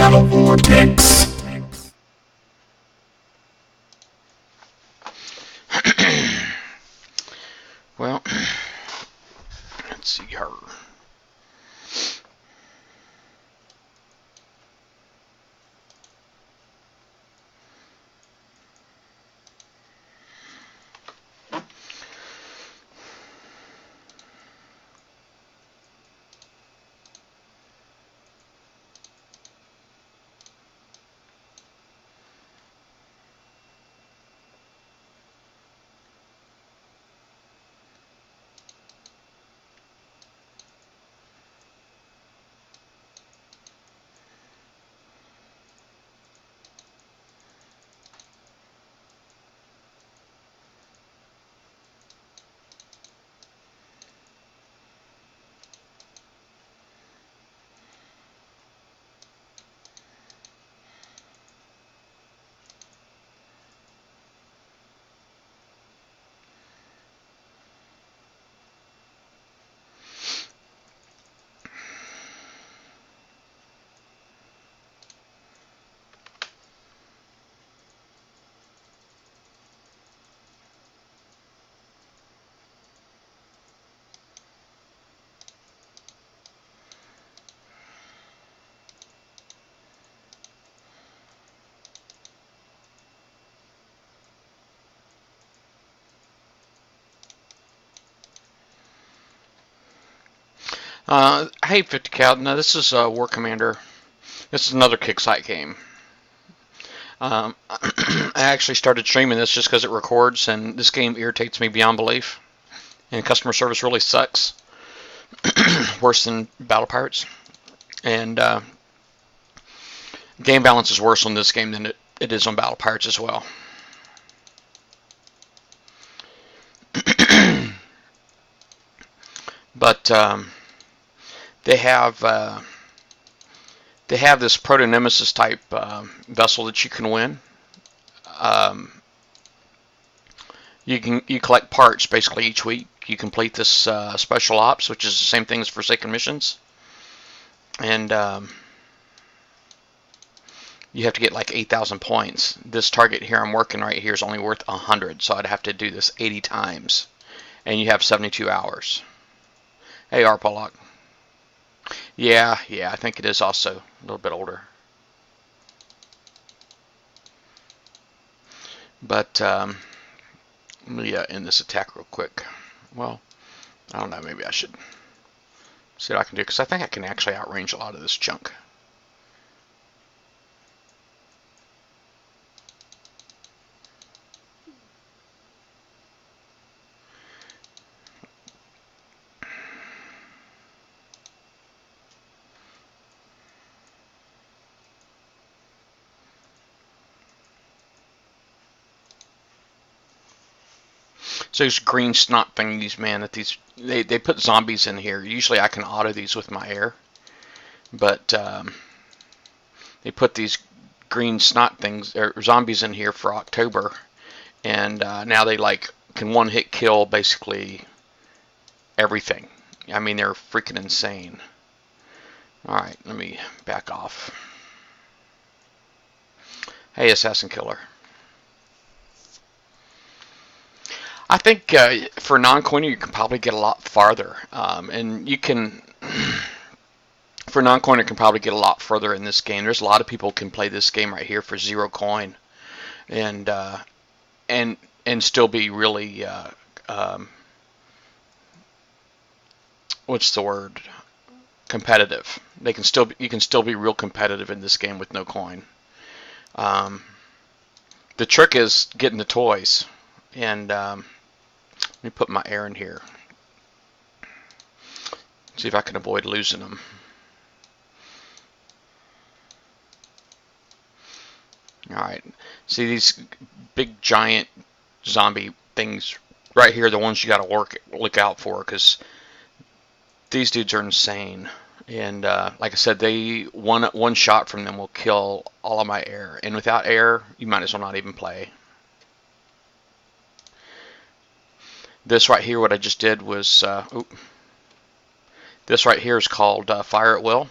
battle vortex. Well, let's see her. Hey 50 Cal, now this is War Commander. This is another Kixeye game. I actually started streaming this just because it records, and this game irritates me beyond belief. And customer service really sucks. Worse than Battle Pirates. And game balance is worse on this game than it is on Battle Pirates as well. But they have this proto-nemesis type vessel that you can win. You collect parts basically each week. You complete this special ops, which is the same thing as Forsaken missions, and you have to get like 8,000 points. This target here I'm working right here is only worth 100, so I'd have to do this 80 times, and you have 72 hours. Hey, Arpolok. Yeah, I think it is also a little bit older. But let me end this attack real quick. Well, I don't know, maybe I should see what I can do, because I think I can actually outrange a lot of this junk. So these green snot thingies, man, that they put zombies in here. Usually I can auto these with my air, but they put these green snot things or zombies in here for October, and now they like can one-hit kill basically everything. I mean, they're freaking insane. All right, let me back off. Hey, Assassin Killer. I think for non-coiner you can probably get a lot farther, and you can for non-coiner can probably get a lot further in this game. There's a lot of people can play this game right here for 0 coin, and still be really what's the word? Competitive. You can still be real competitive in this game with no coin. The trick is getting the toys, and let me put my air in here. See if I can avoid losing them. Alright. See these big giant zombie things right here, the ones you gotta look out for, because these dudes are insane. And like I said, one shot from them will kill all of my air. And without air, you might as well not even play. This right here, what I just did was, this right here is called Fire at Will,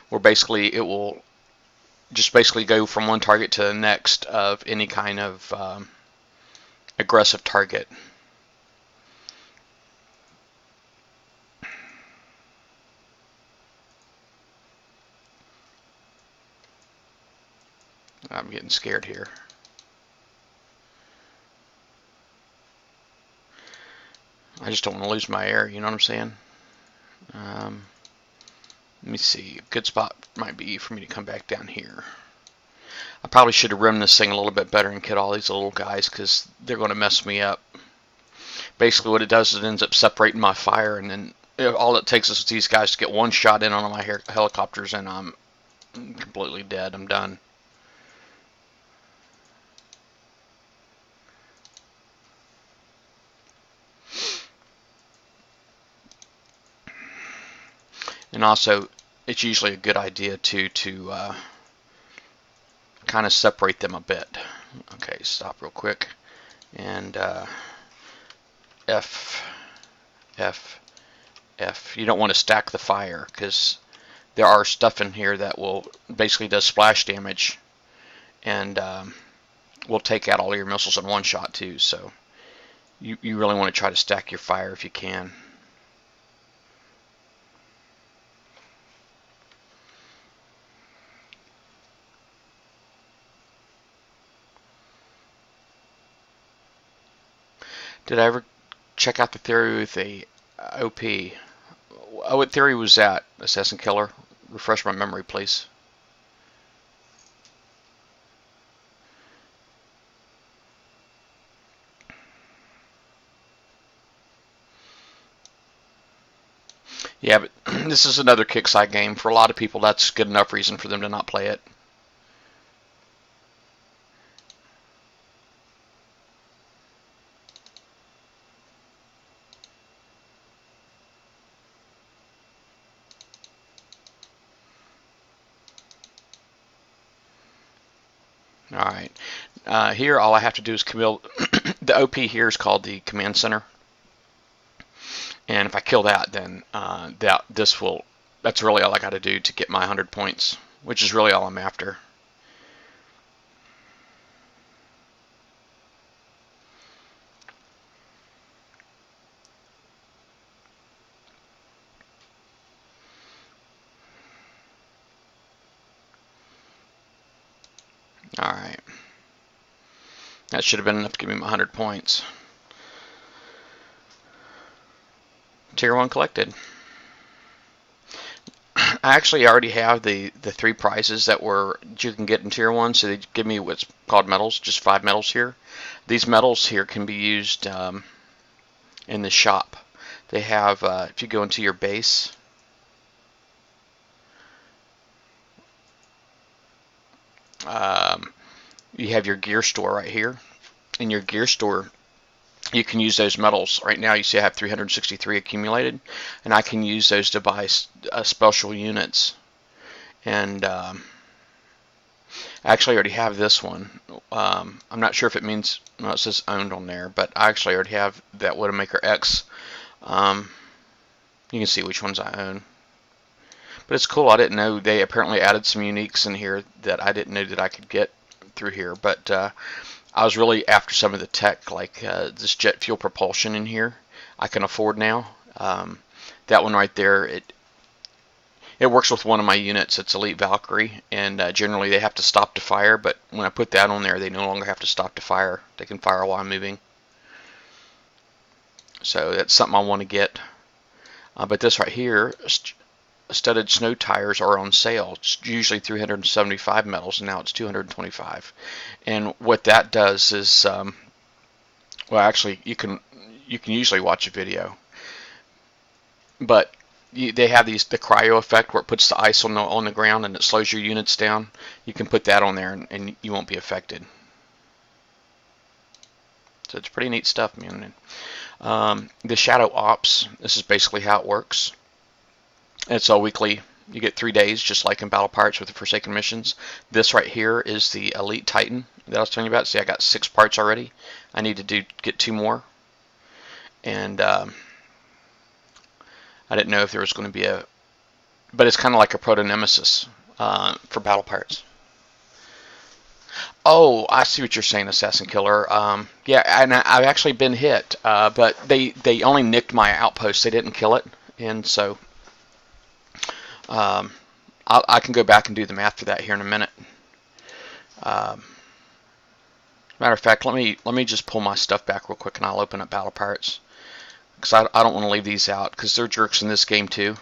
where basically it will just basically go from one target to the next of any kind of aggressive target. I'm getting scared here. I just don't want to lose my air, you know what I'm saying? Let me see. A good spot might be for me to come back down here. I probably should have rimmed this thing a little bit better and killed all these little guys because they're going to mess me up. Basically what it does is it ends up separating my fire, and then all it takes is these guys to get one shot in on my helicopters and I'm completely dead. I'm done. And also, it's usually a good idea to kind of separate them a bit. Okay, stop real quick. And F. You don't want to stack the fire because there are stuff in here that will basically does splash damage and will take out all your missiles in one shot too. So you really want to try to stack your fire if you can. Did I ever check out the theory with a OP? What theory was that, Assassin Killer? Refresh my memory, please. Yeah, but this is another Kixeye game. For a lot of people, that's good enough reason for them to not play it. Alright, here all I have to do is kill the OP here is called the command center, and if I kill that, then that's really all I got to do to get my 100 points, which is really all I'm after. Alright, that should have been enough to give me my 100 points. Tier 1 collected. I actually already have the 3 prizes that you can get in Tier 1, so they give me what's called medals, just 5 medals here. These medals here can be used in the shop. They have, if you go into your base, you have your gear store right here. In your gear store, you can use those medals. Right now you see I have 363 accumulated, and I can use those to buy special units. And I actually already have this one. I'm not sure if it means, well, it says owned on there, but I actually already have that Widowmaker X. You can see which ones I own. But it's cool. I didn't know they apparently added some uniques in here that I didn't know that I could get through here. But I was really after some of the tech, like this jet fuel propulsion in here. I can afford now. That one right there, it works with one of my units. It's Elite Valkyrie, and generally they have to stop to fire. But when I put that on there, they no longer have to stop to fire. They can fire while I'm moving. So that's something I want to get. But this right here, studded snow tires are on sale. It's usually 375 medals, and now it's 225. And what that does is, well, actually, you can usually watch a video, but they have the cryo effect where it puts the ice on the ground and it slows your units down. You can put that on there, and you won't be affected. So it's pretty neat stuff, man. The Shadow Ops, this is basically how it works. It's all weekly. You get 3 days, just like in Battle Pirates with the Forsaken missions. This right here is the Elite Titan that I was telling you about. See, I got 6 parts already. I need to get 2 more. And I didn't know if there was going to be but it's kind of like a proto-nemesis for Battle Pirates. Oh, I see what you're saying, Assassin Killer. Yeah, and I've actually been hit, but they only nicked my outpost. They didn't kill it, and so um, I can go back and do the math for that here in a minute. Um, Matter of fact, let me just pull my stuff back real quick, and I'll open up Battle Pirates, because I don't want to leave these out, because they're jerks in this game too.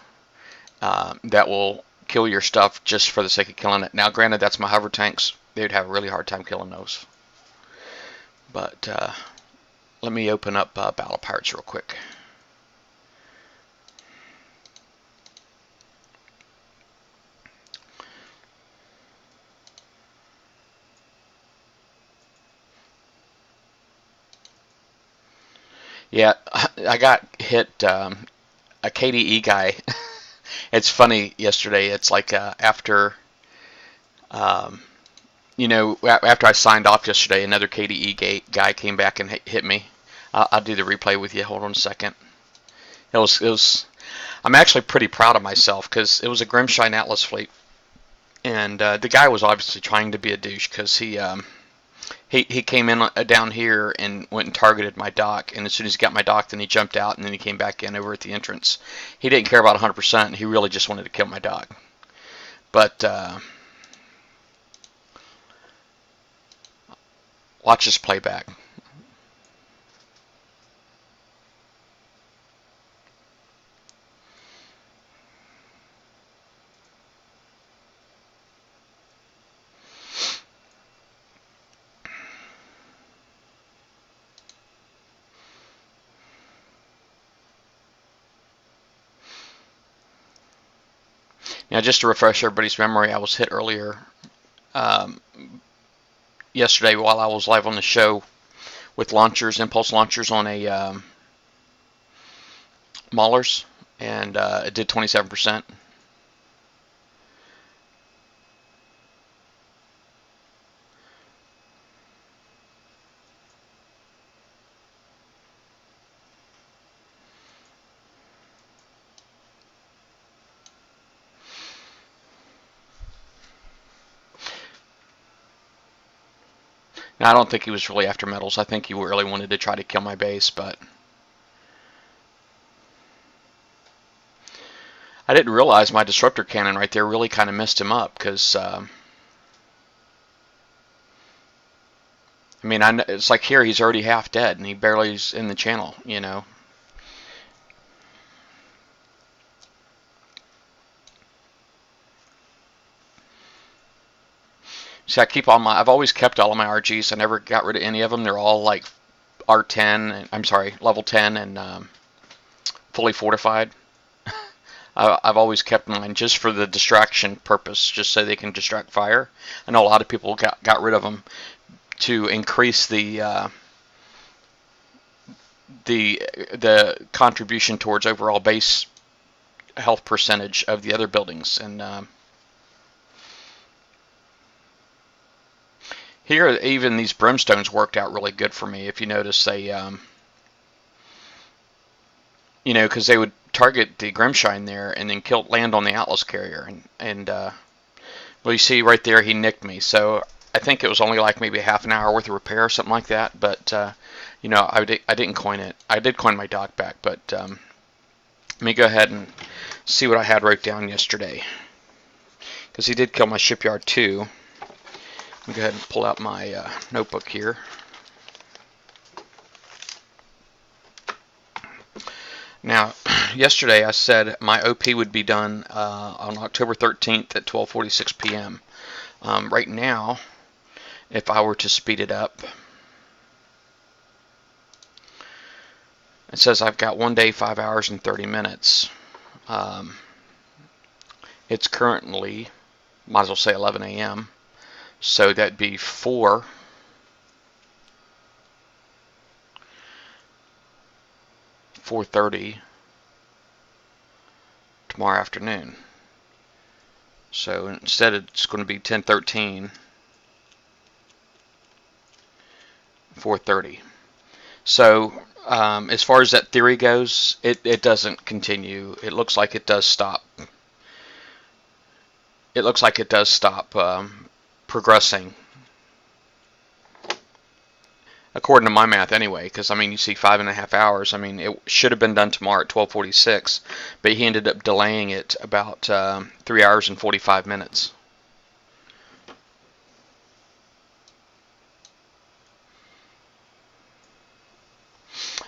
That will kill your stuff just for the sake of killing it. Now, granted, that's my hover tanks. They'd have a really hard time killing those. But let me open up Battle Pirates real quick. Yeah, I got hit a KDE guy. It's funny, yesterday, it's like after, um, after I signed off yesterday, another KDE guy came back and hit me. I'll do the replay with you. Hold on a second. It was. I'm actually pretty proud of myself, because it was a Grimshine Atlas fleet, and the guy was obviously trying to be a douche, because he came in down here and went and targeted my dock, and as soon as he got my dock, then he jumped out, and then he came back in over at the entrance. He didn't care about 100%. He really just wanted to kill my dock. But watch this playback. Now, just to refresh everybody's memory, I was hit earlier um, yesterday while I was live on the show with launchers, impulse launchers on a Maulers, and it did 27%. Now, I don't think he was really after metals. I think he really wanted to try to kill my base, but I didn't realize my disruptor cannon right there really kind of messed him up, because I mean, it's like here he's already half dead and he barely is in the channel, See, I've always kept all of my RGs. I never got rid of any of them. They're all like R10, I'm sorry, level 10 and fully fortified. I've always kept mine just for the distraction purpose, just so they can distract fire. I know a lot of people got rid of them to increase the contribution towards overall base health percentage of the other buildings. And here, even these brimstones worked out really good for me. If you notice, they, because they would target the Grimshine there and then land on the Atlas carrier. And well, you see right there, he nicked me. So I think it was only like maybe half an hour worth of repair or something like that. But I didn't coin it. I did coin my dock back, but let me go ahead and see what I had wrote down yesterday, because he did kill my shipyard too. Let me go ahead and pull out my notebook here. Now, yesterday I said my OP would be done on October 13th at 12:46 p.m. Right now, if I were to speed it up, it says I've got 1 day, 5 hours, and 30 minutes. It's currently, might as well say 11 a.m. So that'd be 4:30 tomorrow afternoon. So instead it's going to be 10:13, 4:30. So as far as that theory goes, it doesn't continue. It looks like it does stop. It looks like it does stop progressing according to my math anyway, because I mean, you see 5.5 hours. I mean, it should have been done tomorrow at 12:46, but he ended up delaying it about 3 hours and 45 minutes.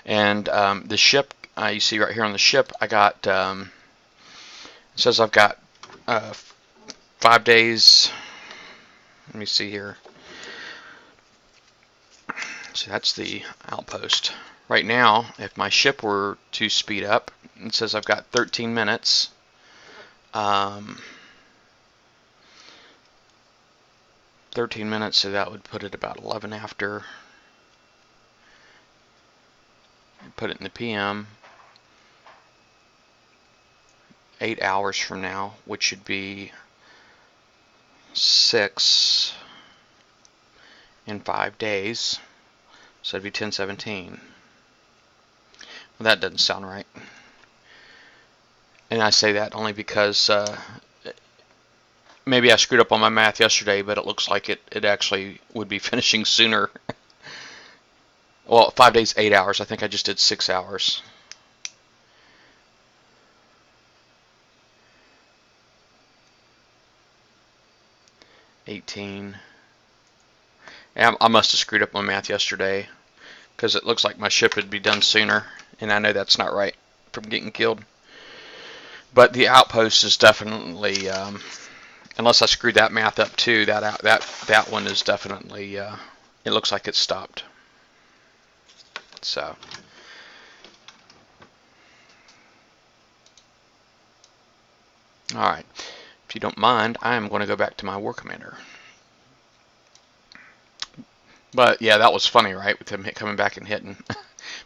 And the ship, you see right here on the ship, I got, it says I've got 5 days. Let me see here. So that's the outpost. Right now, if my ship were to speed up, it says I've got 13 minutes. 13 minutes, so that would put it about 11 after. Put it in the PM. 8 hours from now, which should be 6 in 5 days. So it'd be 10:17. Well, that doesn't sound right. And I say that only because maybe I screwed up on my math yesterday, but it looks like it actually would be finishing sooner. Well, 5 days, 8 hours. I think I just did 6 hours. $18. Yeah, I must have screwed up my math yesterday, because it looks like my ship would be done sooner, and I know that's not right from getting killed. But the outpost is definitely, unless I screwed that math up too, that one is definitely, it looks like it's stopped. So, all right. If you don't mind, I am going to go back to my War Commander. But yeah, that was funny, right? With him coming back and hitting.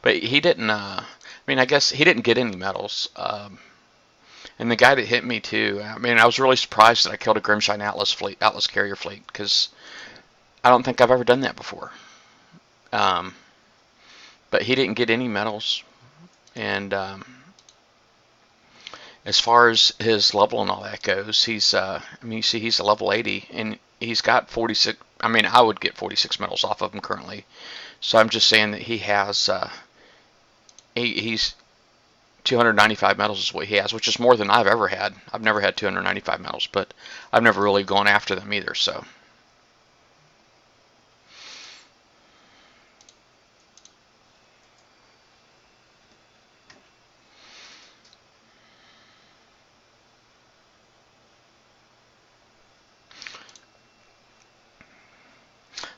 But he didn't, I mean, I guess he didn't get any medals. And the guy that hit me too, I mean, I was really surprised that I killed a Grimshine Atlas carrier fleet, because I don't think I've ever done that before. But he didn't get any medals. And as far as his level and all that goes, he's, I mean, you see he's a level 80, and he's got 46, I mean, I would get 46 medals off of him currently. So I'm just saying that he has, he's 295 medals is what he has, which is more than I've ever had. I've never had 295 medals, but I've never really gone after them either, so.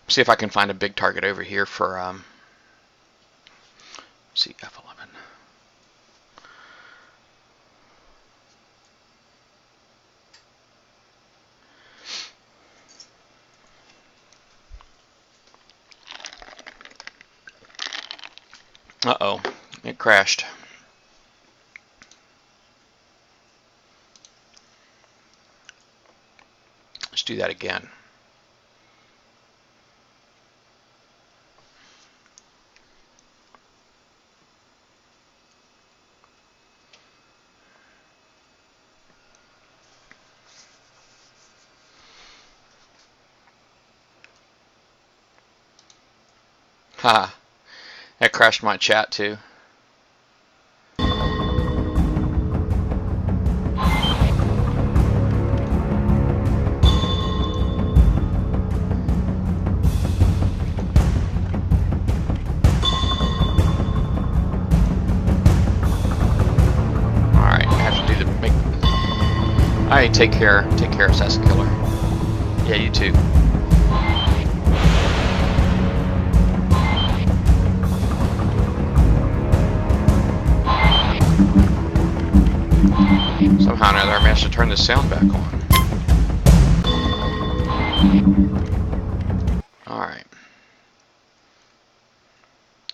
See if I can find a big target over here for, let's see, F11. Uh-oh, it crashed. Let's do that again. Ha, that crashed my chat too. Alright, take care, Assassin Killer. Yeah, you too. Somehow or another I managed to turn the sound back on. Alright.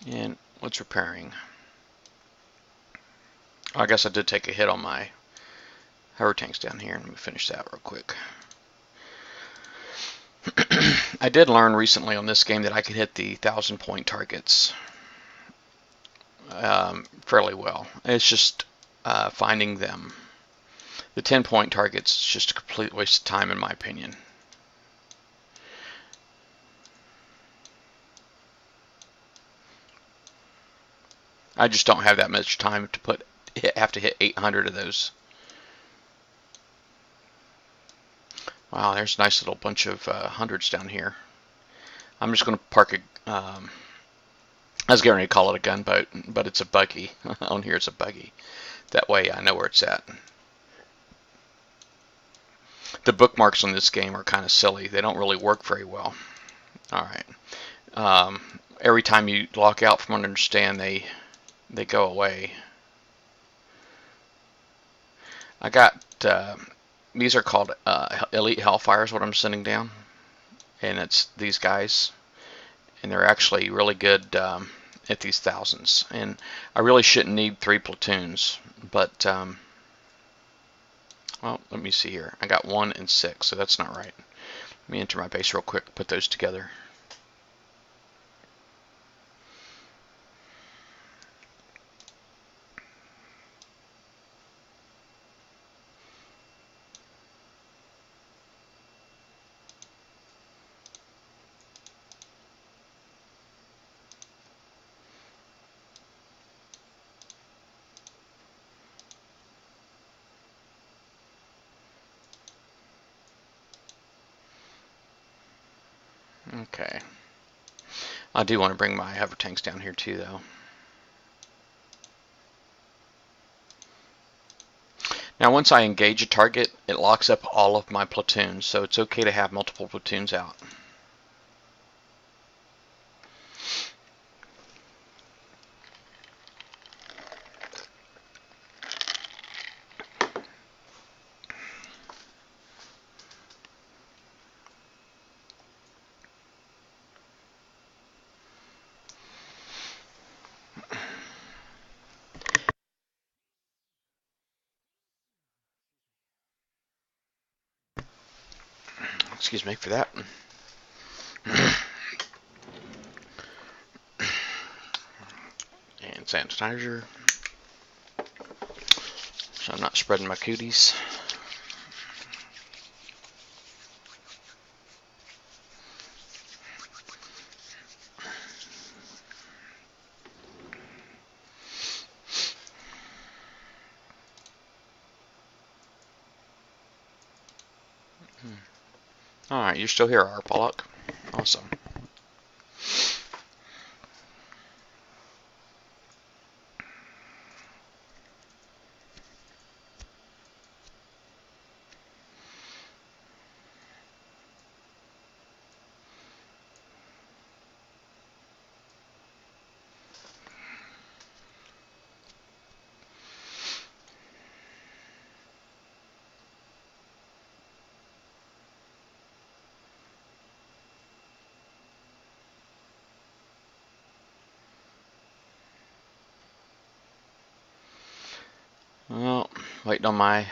And what's repairing? Oh, I guess I did take a hit on my hover tanks down here. Let me finish that real quick. I did learn recently on this game that I could hit the 1,000-point targets fairly well. It's just finding them. The 10-point targets is just a complete waste of time, in my opinion. I just don't have that much time to have to hit 800 of those. Wow, there's a nice little bunch of hundreds down here. I'm just going to park a, I was getting ready to call it a gunboat, but it's a buggy. On here it's a buggy. That way I know where it's at. The bookmarks on this game are kind of silly. They don't really work very well. Alright. Every time you lock out from understand, they go away. I got, these are called Elite Hellfires, what I'm sending down. And it's these guys. And they're actually really good at these thousands. And I really shouldn't need 3 platoons. But, well, let me see here. I got 1 and 6, so that's not right. Let me enter my base real quick, put those together. Okay. I do want to bring my hover tanks down here too, though. Now, once I engage a target, it locks up all of my platoons, so it's okay to have multiple platoons out. Excuse me for that. And sanitizer, so I'm not spreading my cooties. Alright, you're still here, R. Pollock. Awesome. Well, waiting on my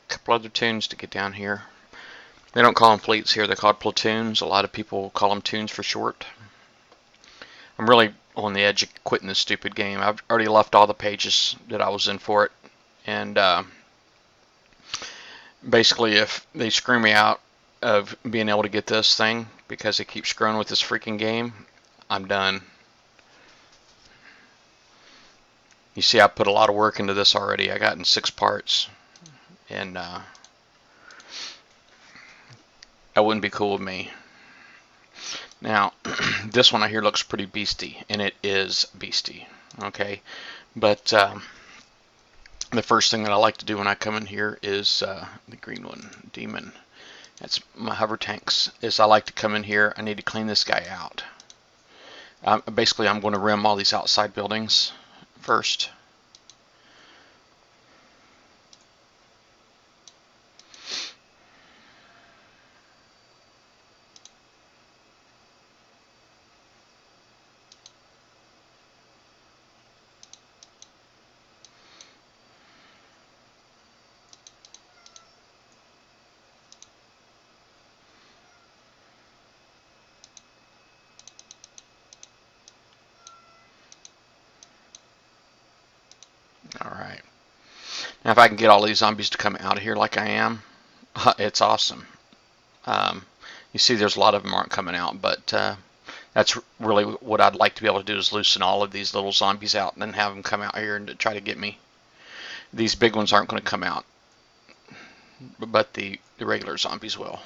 couple other tunes to get down here. They don't call them fleets here, they're called platoons. A lot of people call them tunes for short. I'm really on the edge of quitting this stupid game. I've already left all the pages that I was in for it. And basically, if they screw me out of being able to get this thing, because they keep screwing with this freaking game, I'm done. You see, I put a lot of work into this already. I got in 6 parts. And that wouldn't be cool with me. Now, this one I hear looks pretty beasty, and it is beasty. Okay, but the first thing that I like to do when I come in here is the green one, Demon. That's my hover tanks. Is I like to come in here. I need to clean this guy out. Basically, I'm going to rim all these outside buildings first. Alright. Now if I can get all these zombies to come out of here like I am, it's awesome. You see there's a lot of them aren't coming out, but That's really what I'd like to be able to do, is loosen all of these little zombies out and then have them come out here and try to get me. These big ones aren't going to come out, but the regular zombies will.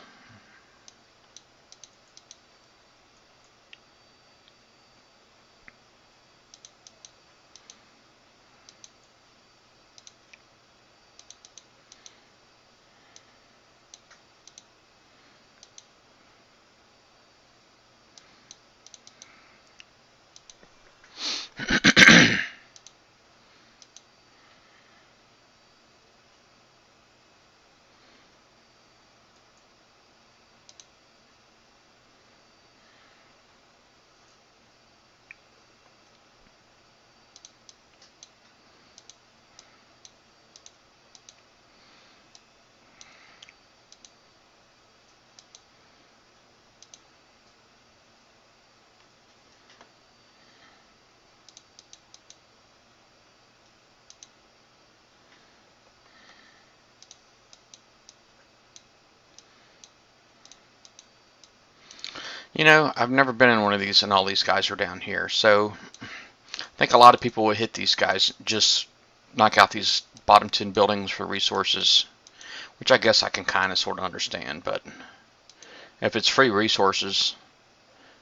You know, I've never been in one of these, and all these guys are down here. So I think a lot of people would hit these guys, just knock out these bottom 10 buildings for resources, which I guess I can kind of sort of understand. But if it's free resources,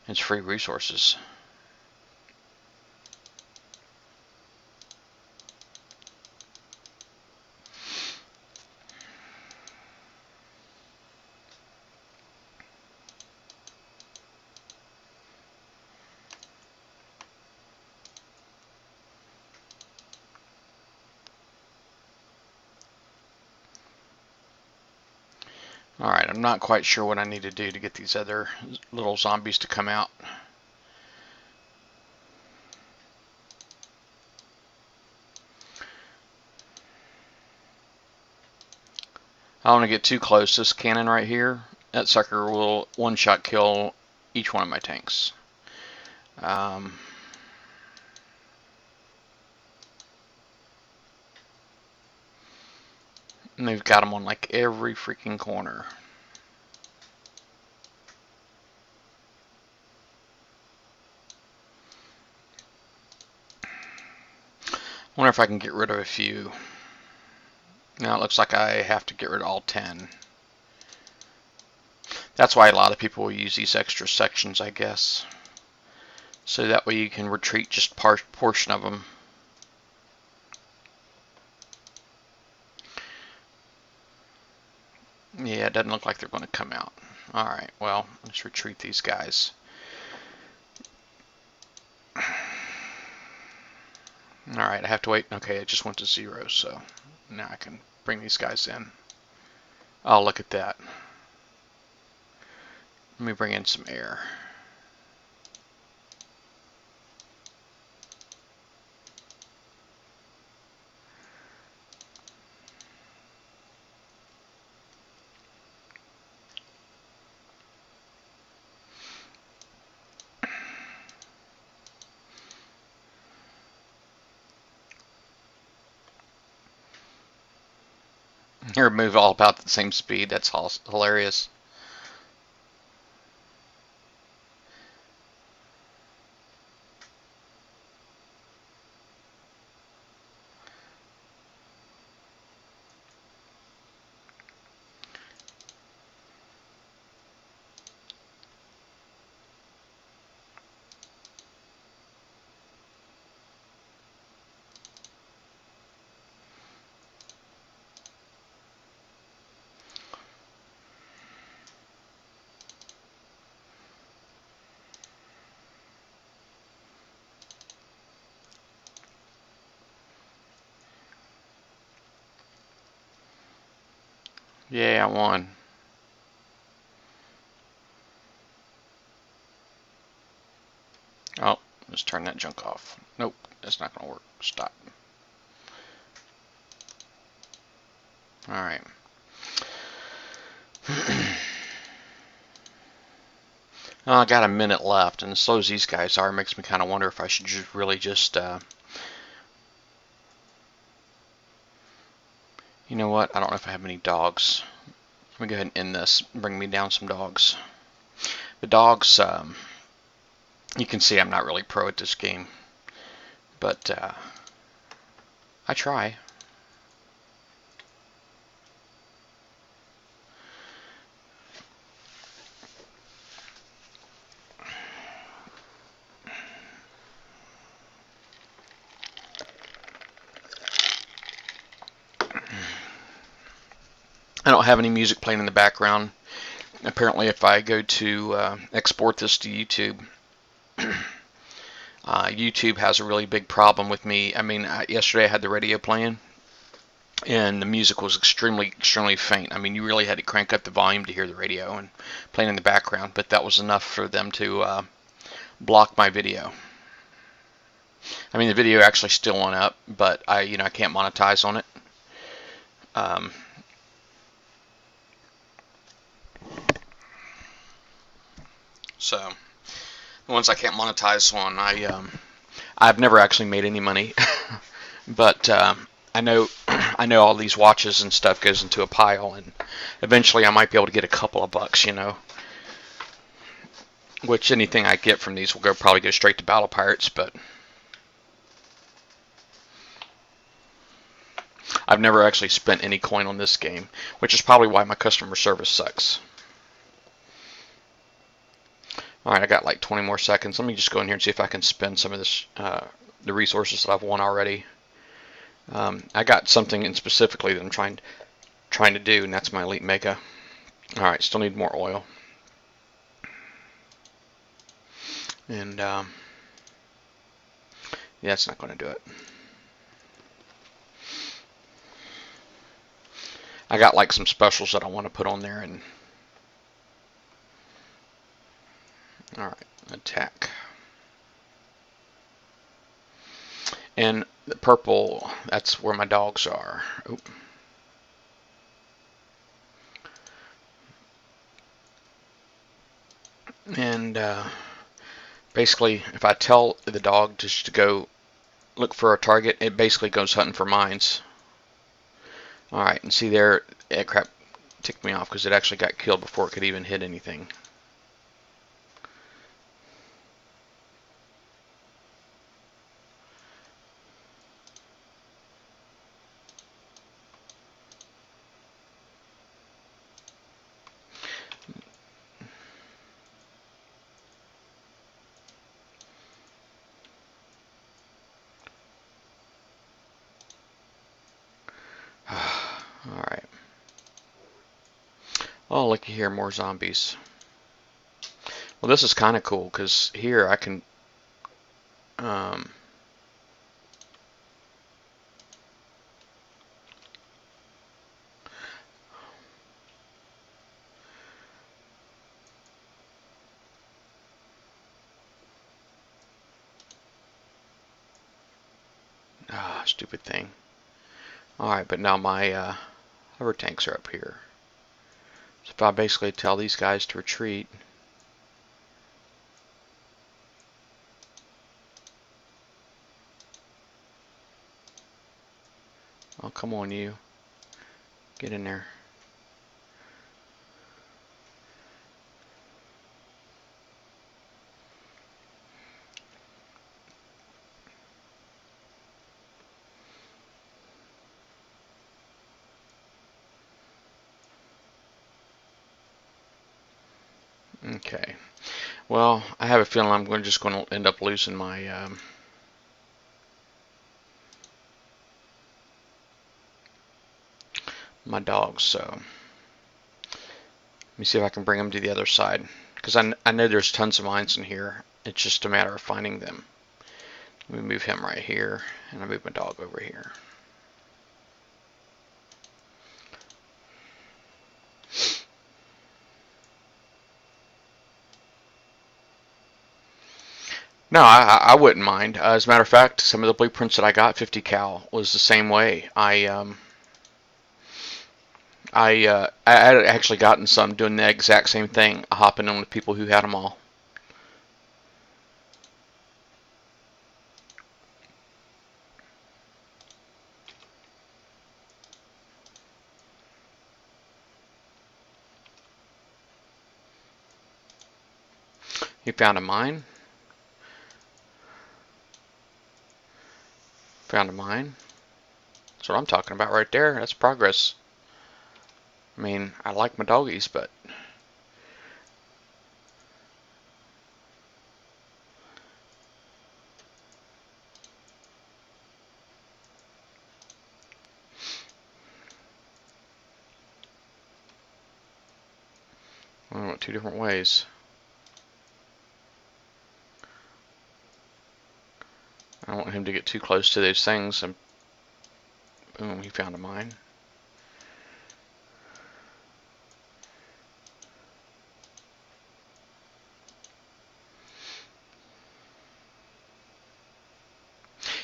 it's free resources. Alright, I'm not quite sure what I need to do to get these other little zombies to come out. I don't want to get too close. This cannon right here, that sucker will one-shot kill each one of my tanks. And they've got them on like every freaking corner. I wonder if I can get rid of a few. Now it looks like I have to get rid of all 10. That's why a lot of people will use these extra sections, I guess. So that way you can retreat just portion of them. Yeah, it doesn't look like they're going to come out. Alright, well, let's retreat these guys. Alright, I have to wait. Okay, it just went to 0, so now I can bring these guys in. Oh, look at that. Let me bring in some air. Here, move all about the same speed. That's hilarious. Yeah, I won. Oh, let's turn that junk off. Nope, that's not going to work. Stop. Alright. I got a minute left, and as slow as these guys are, it makes me kind of wonder if I should just really just, you know what? I don't know if I have any dogs. Let me go ahead and end this. Bring me down some dogs. The dogs, You can see I'm not really pro at this game, but I try. I don't have any music playing in the background. Apparently, if I go to export this to YouTube, YouTube has a really big problem with me. I mean, yesterday I had the radio playing, and the music was extremely faint. I mean, you really had to crank up the volume to hear the radio and playing in the background, but that was enough for them to block my video. I mean, the video actually still went up, but I can't monetize on it. So the ones I can't monetize on, I've never actually made any money, but I know all these watches and stuff goes into a pile, and eventually I might be able to get a couple of bucks, which anything I get from these will probably go straight to Battle Pirates, but I've never actually spent any coin on this game, which is probably why my customer service sucks. Alright, I got like 20 more seconds. Let me just go in here and see if I can spend some of this, the resources that I've won already. I got something in specifically that I'm trying to do, and that's my Elite Mega. Alright, still need more oil. And, yeah, it's not going to do it. I got like some specials that I want to put on there, and alright, attack. And the purple, that's where my dogs are. Oop. And basically, if I tell the dog just to go look for a target, it basically goes hunting for mines. Alright, and see there, that crap ticked me off because it actually got killed before it could even hit anything. Alright. Oh, looky here, more zombies. Well, this is kind of cool because here I can stupid thing. Alright, but now my hover tanks are up here. So if I basically tell these guys to retreat, oh, come on, you. Get in there. Okay. Well, I have a feeling I'm just going to end up losing my my dogs. So let me see if I can bring them to the other side, because I know there's tons of mines in here. It's just a matter of finding them. Let me move him right here, and I move my dog over here. No, I wouldn't mind. As a matter of fact, some of the blueprints that I got, 50 cal, was the same way. I had actually gotten some doing the exact same thing, hopping on with people who had them all. You found a mine? Found a mine. That's what I'm talking about right there. That's progress. I mean, I like my doggies, but I went two different ways. I don't want him to get too close to those things, and boom, he found a mine.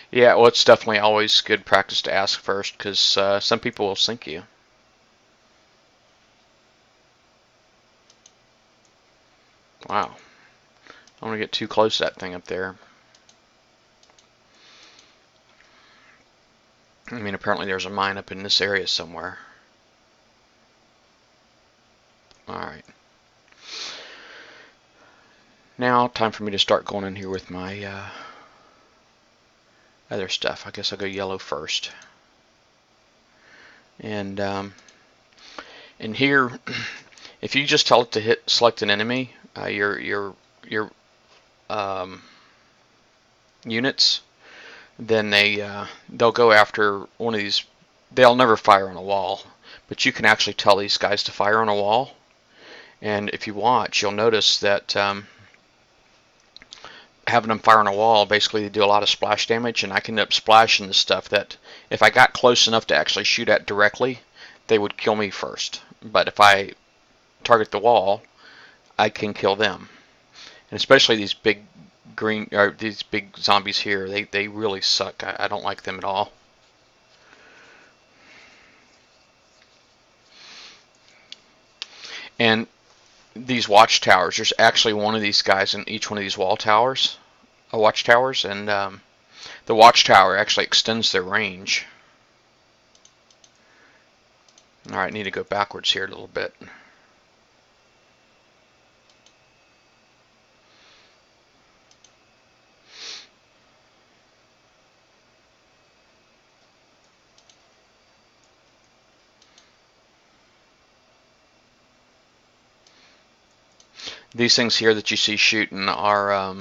Yeah, well, it's definitely always good practice to ask first, because some people will sink you. Wow. I don't want to get too close to that thing up there. I mean, apparently there's a mine up in this area somewhere. Alright. Now, time for me to start going in here with my other stuff. I guess I'll go yellow first. And here, if you just tell it to select an enemy, your units, then they'll go after one of these. They'll never fire on a wall, but you can actually tell these guys to fire on a wall. And if you watch, you'll notice that having them fire on a wall, basically they do a lot of splash damage, and I can end up splashing the stuff that if I got close enough to actually shoot at directly, they would kill me first. But if I target the wall, I can kill them. And especially these big these big zombies here, they really suck. I don't like them at all. And these watchtowers, there's actually one of these guys in each one of these watchtowers, and the watchtower actually extends their range. Alright, need to go backwards here a little bit. These things here that you see shooting are,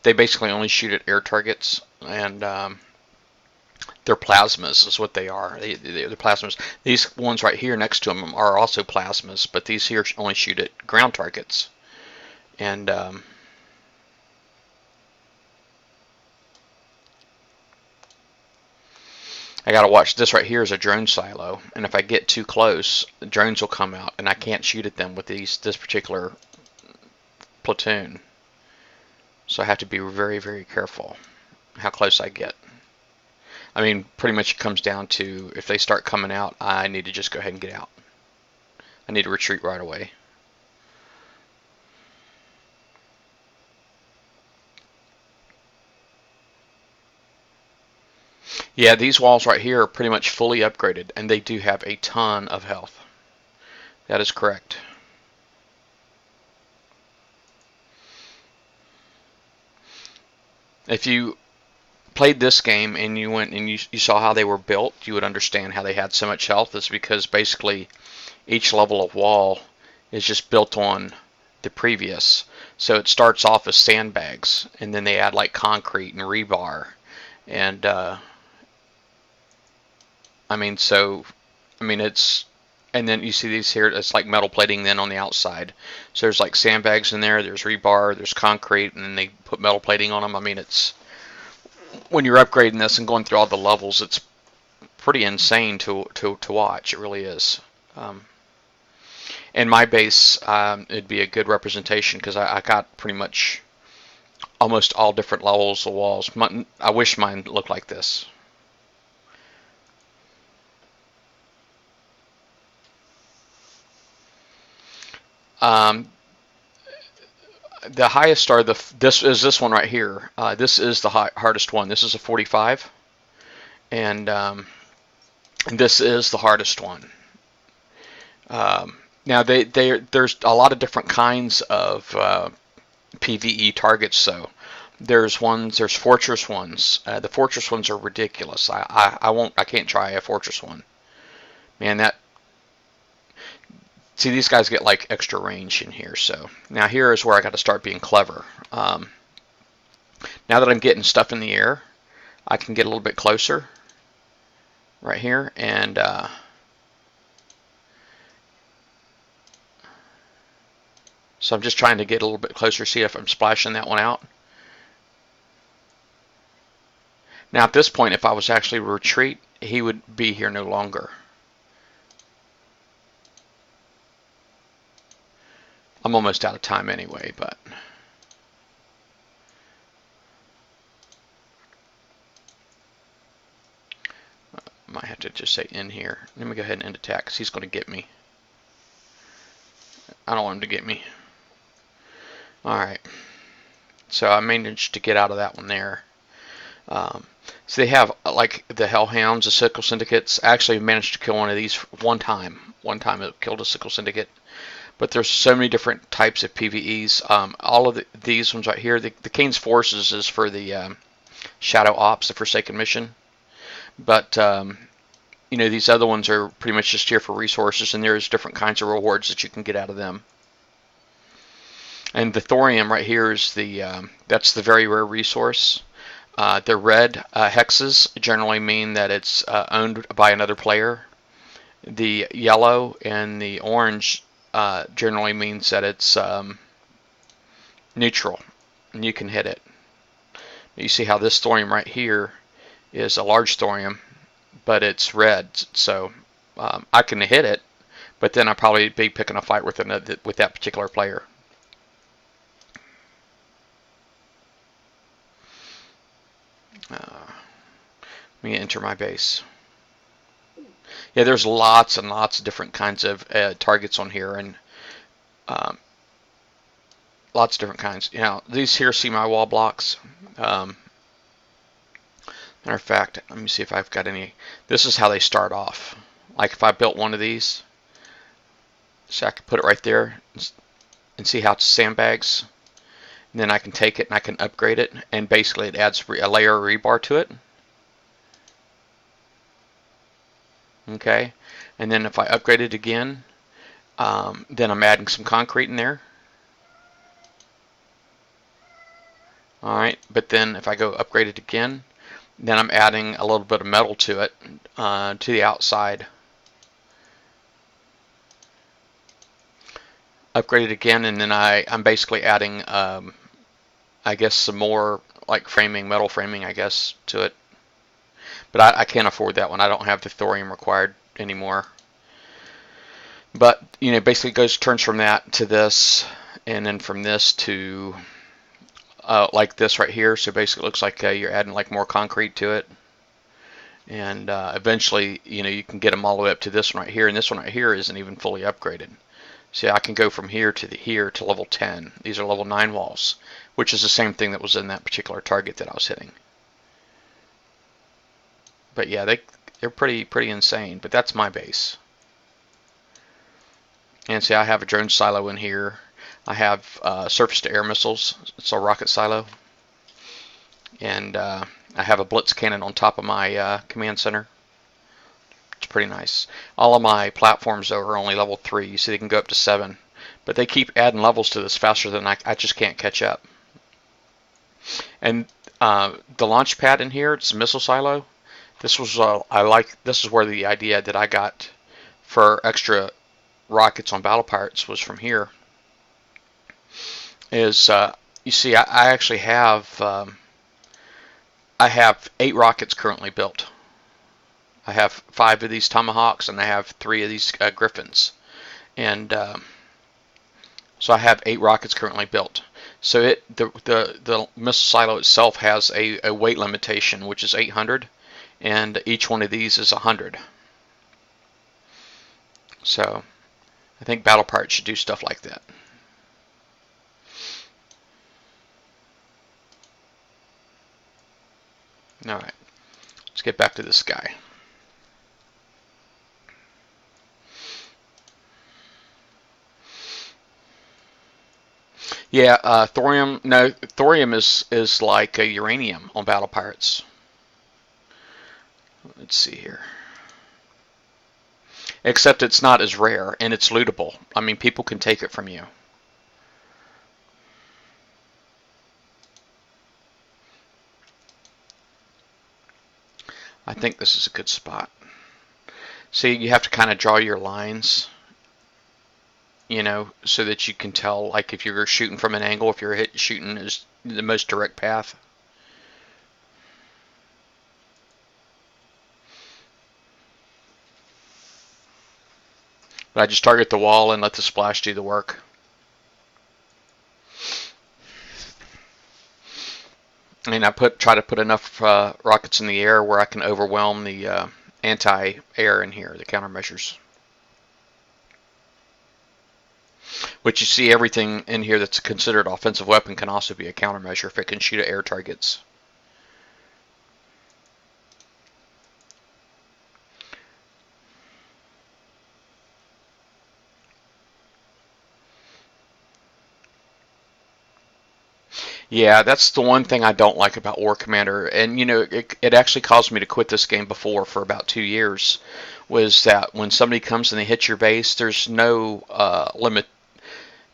they basically only shoot at air targets, and they're plasmas is what they are. They're plasmas. These ones right here next to them are also plasmas, but these here only shoot at ground targets. And I gotta watch this right here is a drone silo, and if I get too close, the drones will come out, and I can't shoot at them with this particular platoon. So I have to be very, very careful how close I get. I mean, pretty much it comes down to if they start coming out, I need to just go ahead and get out. I need to retreat right away. Yeah, these walls right here are pretty much fully upgraded, and they do have a ton of health. That is correct. If you played this game and you went and you saw how they were built, you would understand how they had so much health. It's because basically each level of wall is just built on the previous. So it starts off as sandbags, and then they add like concrete and rebar, and it's, and then you see these here, it's like metal plating then on the outside. So there's like sandbags in there, there's rebar, there's concrete, and then they put metal plating on them. I mean, it's, when you're upgrading this and going through all the levels, it's pretty insane to watch. It really is. In my base, it'd be a good representation because I got pretty much almost all different levels of walls. I wish mine looked like this. The highest are this one right here. This is the hardest one. This is a 45, and this is the hardest one. Now there's a lot of different kinds of PvE targets, though. There's fortress ones. The fortress ones are ridiculous. I can't try a fortress one. Man, see, these guys get like extra range in here. So now here is where I got to start being clever. Now that I'm getting stuff in the air, I can get a little bit closer right here, and so I'm just trying to get a little bit closer, see if I'm splashing that one out. Now at this point, if I was actually to retreat, he would be here no longer. I'm almost out of time anyway, but might have to just say in here. Let me go ahead and end attack, because he's going to get me. I don't want him to get me. Alright. So I managed to get out of that one there. So they have like the Hellhounds, the Sickle Syndicates. I actually managed to kill one of these one time. One time it killed a Sickle Syndicate. But there's so many different types of PvEs. All of these ones right here, the Kane's Forces is for the Shadow Ops, the Forsaken Mission. But you know, these other ones are pretty much just here for resources, and there's different kinds of rewards that you can get out of them. And the thorium right here is that's the very rare resource. The red hexes generally mean that it's owned by another player. The yellow and the orange generally means that it's neutral, and you can hit it. You see how this thorium right here is a large thorium, but it's red, so I can hit it, but then I'll probably be picking a fight with that particular player. Let me enter my base. Yeah, there's lots and lots of different kinds of targets on here, and lots of different kinds. You know, these here see my wall blocks. Matter of fact, let me see if I've got any. This is how they start off. Like if I built one of these, so I can put it right there and see how it's sandbags. And then I can take it and I can upgrade it, and basically it adds a layer of rebar to it. Okay, and then if I upgrade it again, then I'm adding some concrete in there. Alright, but then if I go upgrade it again, then I'm adding a little bit of metal to it, to the outside. Upgrade it again, and then I'm basically adding, I guess, some more like framing, metal framing, I guess, to it. But I can't afford that one. I don't have the thorium required anymore. But you know, basically turns from that to this, and then from this to like this right here. So basically, it looks like you're adding like more concrete to it, and eventually, you know, you can get them all the way up to this one right here. And this one right here isn't even fully upgraded. See, I can go from here to level 10. These are level 9 walls, which is the same thing that was in that particular target that I was hitting. But yeah, they're pretty insane. But that's my base. And see, I have a drone silo in here. I have surface-to-air missiles. It's a rocket silo. And I have a blitz cannon on top of my command center. It's pretty nice. All of my platforms, though, are only level 3, so they can go up to 7. But they keep adding levels to this faster than I just can't catch up. And the launch pad in here, it's a missile silo. This was this is where the idea that I got for extra rockets on battle pirates was from here. Is you see, I actually have I have 8 rockets currently built. I have 5 of these Tomahawks, and I have 3 of these Griffins, and so I have 8 rockets currently built. So the missile silo itself has a weight limitation, which is 800, and each one of these is 100. So I think battle pirates should do stuff like that. Alright, let's get back to this guy. Yeah, thorium. No, thorium is like a uranium on Battle Pirates. Let's see here. Except it's not as rare and it's lootable. I mean, people can take it from you. I think this is a good spot. See, you have to kind of draw your lines, you know, so that you can tell, like, if you're shooting from an angle, if you're shooting is the most direct path. But I just target the wall and let the splash do the work. And I try to put enough rockets in the air where I can overwhelm the anti-air in here, the countermeasures. Which you see everything in here that's considered offensive weapon can also be a countermeasure if it can shoot at air targets. Yeah, that's the one thing I don't like about War Commander. And, you know, it actually caused me to quit this game before for about 2 years, was that when somebody comes and they hit your base, there's no limit.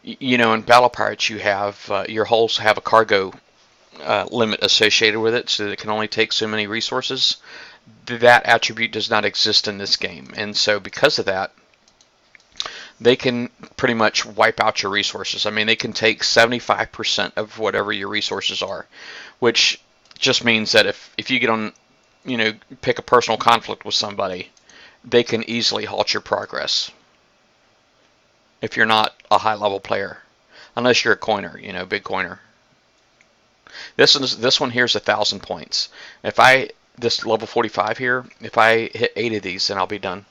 You know, in Battle Pirates, you have your hulls have a cargo limit associated with it, so it can only take so many resources. That attribute does not exist in this game. And so because of that, they can pretty much wipe out your resources. I mean, they can take 75% of whatever your resources are, which just means that if you get on, you know, pick a personal conflict with somebody, they can easily halt your progress if you're not a high level player, unless you're a coiner, you know, big coiner. This one here is 1,000 points. If I this level 45 here, if I hit 8 of these, then I'll be done.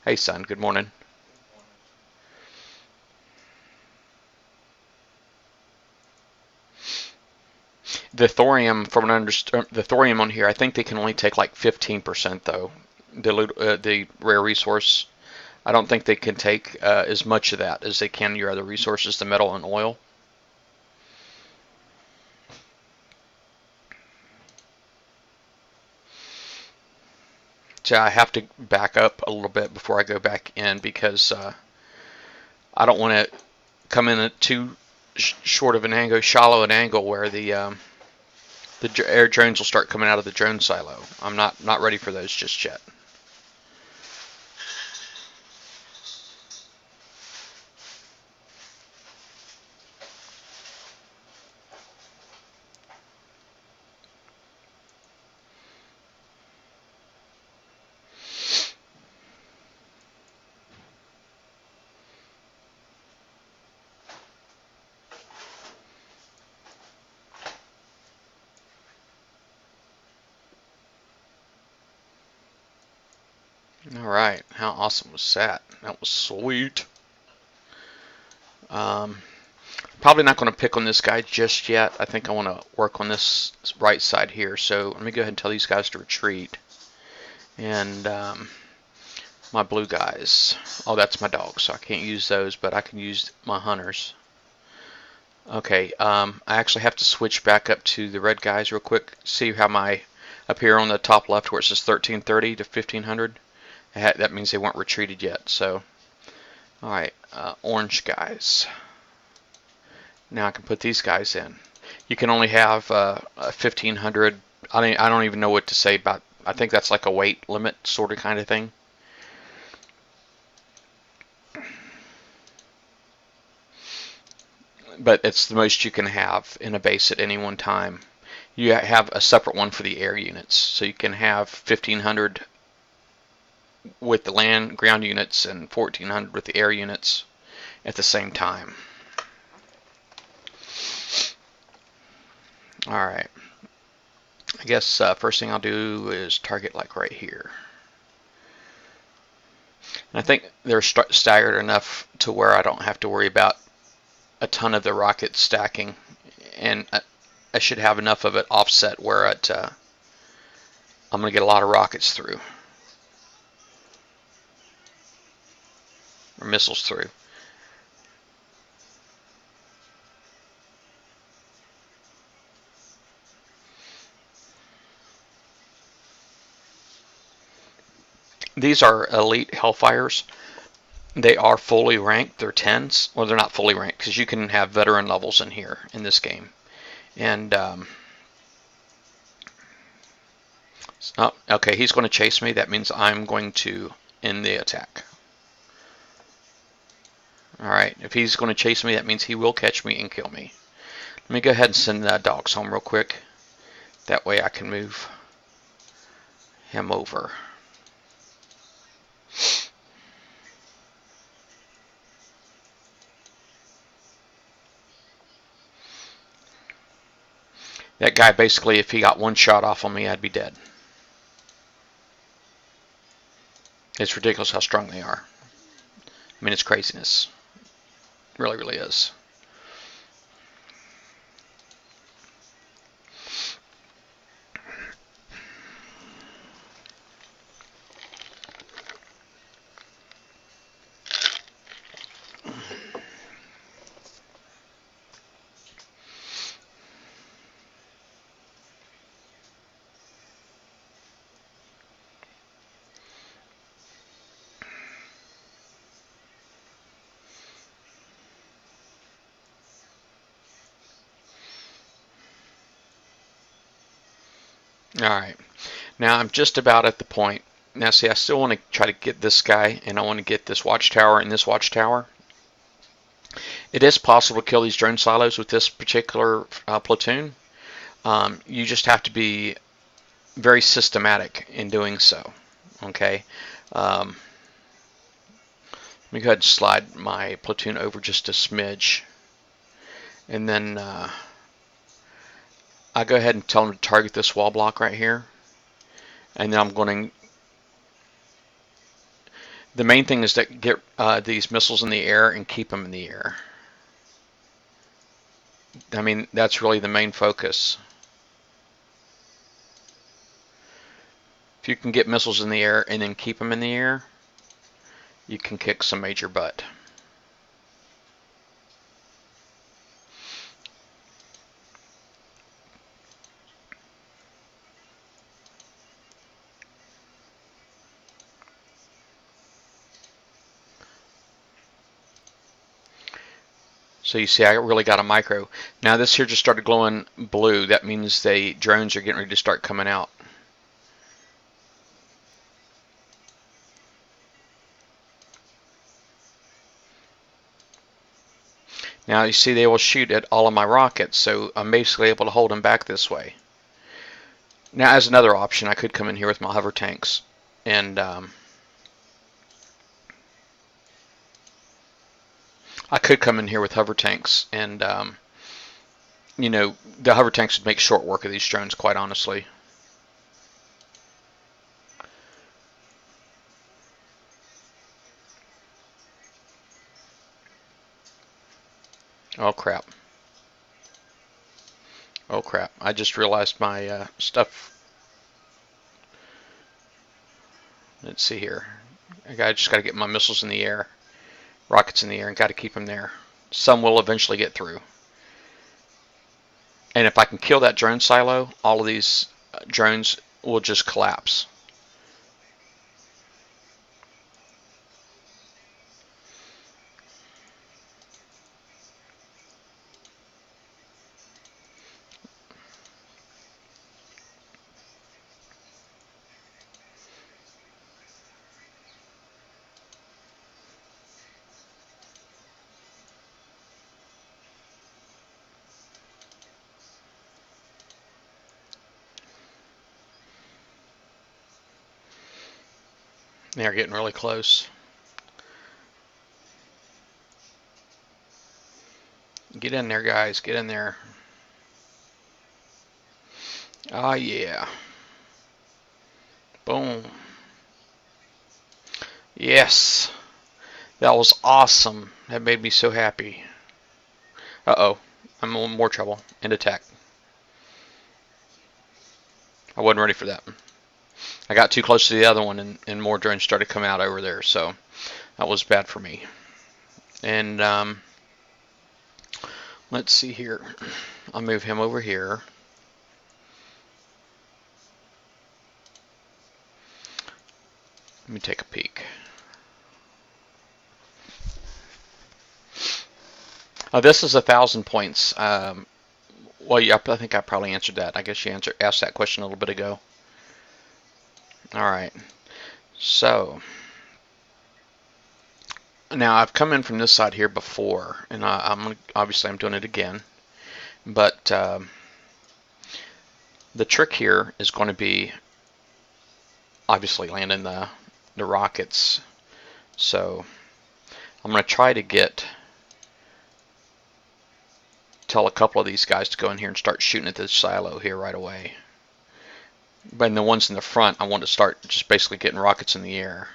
Hey son, good morning. The thorium, from what I understand, the thorium on here, I think they can only take like 15% though. The rare resource. I don't think they can take as much of that as they can your other resources, the metal and oil. So I have to back up a little bit before I go back in because I don't want to come in at too short of an angle, shallow an angle where the air drones will start coming out of the drone silo. I'm not ready for those just yet. Alright, how awesome was that? That was sweet. Probably not going to pick on this guy just yet. I think I want to work on this right side here. So let me go ahead and tell these guys to retreat. And my blue guys. Oh, that's my dogs, so I can't use those, but I can use my hunters. Okay, I actually have to switch back up to the red guys real quick. See how my, up here on the top left where it says 1330 to 1500? That means they weren't retreated yet. So, alright, orange guys. Now I can put these guys in. You can only have 1,500. I don't even know what to say about. I think that's like a weight limit sort of kind of thing. But it's the most you can have in a base at any one time. You have a separate one for the air units, so you can have 1,500 with the land ground units and 1,400 with the air units at the same time. Alright, I guess first thing I'll do is target like right here. And I think they're staggered enough to where I don't have to worry about a ton of the rockets stacking, and I should have enough of it offset where I'm going to get a lot of rockets through, or missiles through. These are elite Hellfires. They are fully ranked. They're 10s. Well, they're not fully ranked because you can have veteran levels in here in this game. And oh, okay, he's going to chase me. That means I'm going to end the attack. Alright, if he's going to chase me, that means he will catch me and kill me. Let me go ahead and send the dogs home real quick. That way I can move him over. That guy, basically, if he got one shot off on me, I'd be dead. It's ridiculous how strong they are. I mean, it's craziness. It really, really is. Alright, now I'm just about at the point. Now see, I still want to try to get this guy, and I want to get this watchtower and this watchtower. It is possible to kill these drone silos with this particular platoon. You just have to be very systematic in doing so. Okay. Let me go ahead and slide my platoon over just a smidge. And then I go ahead and tell them to target this wall block right here. And then I'm going to... The main thing is to get these missiles in the air and keep them in the air. I mean, that's really the main focus. If you can get missiles in the air and then keep them in the air, you can kick some major butt. So you see, I really got a micro. Now this here just started glowing blue. That means the drones are getting ready to start coming out. Now you see they will shoot at all of my rockets, so I'm basically able to hold them back this way. Now as another option, I could come in here with my hover tanks and you know, the hover tanks would make short work of these drones, quite honestly. Oh crap. Oh crap. I just realized my stuff. Let's see here. I just got to get my missiles in the air, rockets in the air, and got to keep them there. Some will eventually get through. And if I can kill that drone silo, all of these drones will just collapse. They're getting really close. Get in there, guys. Get in there. Ah, yeah. Boom. Yes. That was awesome. That made me so happy. Uh-oh. I'm in more trouble. End attack. I wasn't ready for that. I got too close to the other one, and more drones started coming out over there, so that was bad for me. And let's see here. I'll move him over here. Let me take a peek. This is 1,000 points. Well, yeah, I think I probably answered that. I guess you asked that question a little bit ago. All right. So now I've come in from this side here before, and obviously I'm doing it again. But the trick here is going to be obviously landing the rockets. So I'm going to try to tell a couple of these guys to go in here and start shooting at this silo here right away. But the ones in the front, I want to start just basically getting rockets in the air.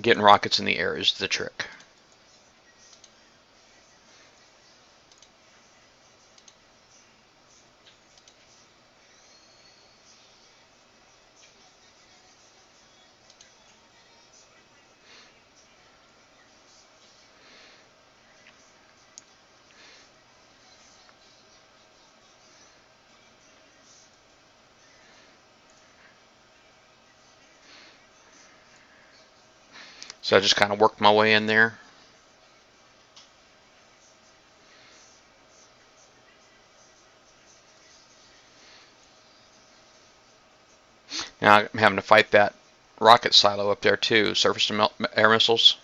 Getting rockets in the air is the trick. So I just kind of worked my way in there. Now I'm having to fight that rocket silo up there too, surface to air missiles.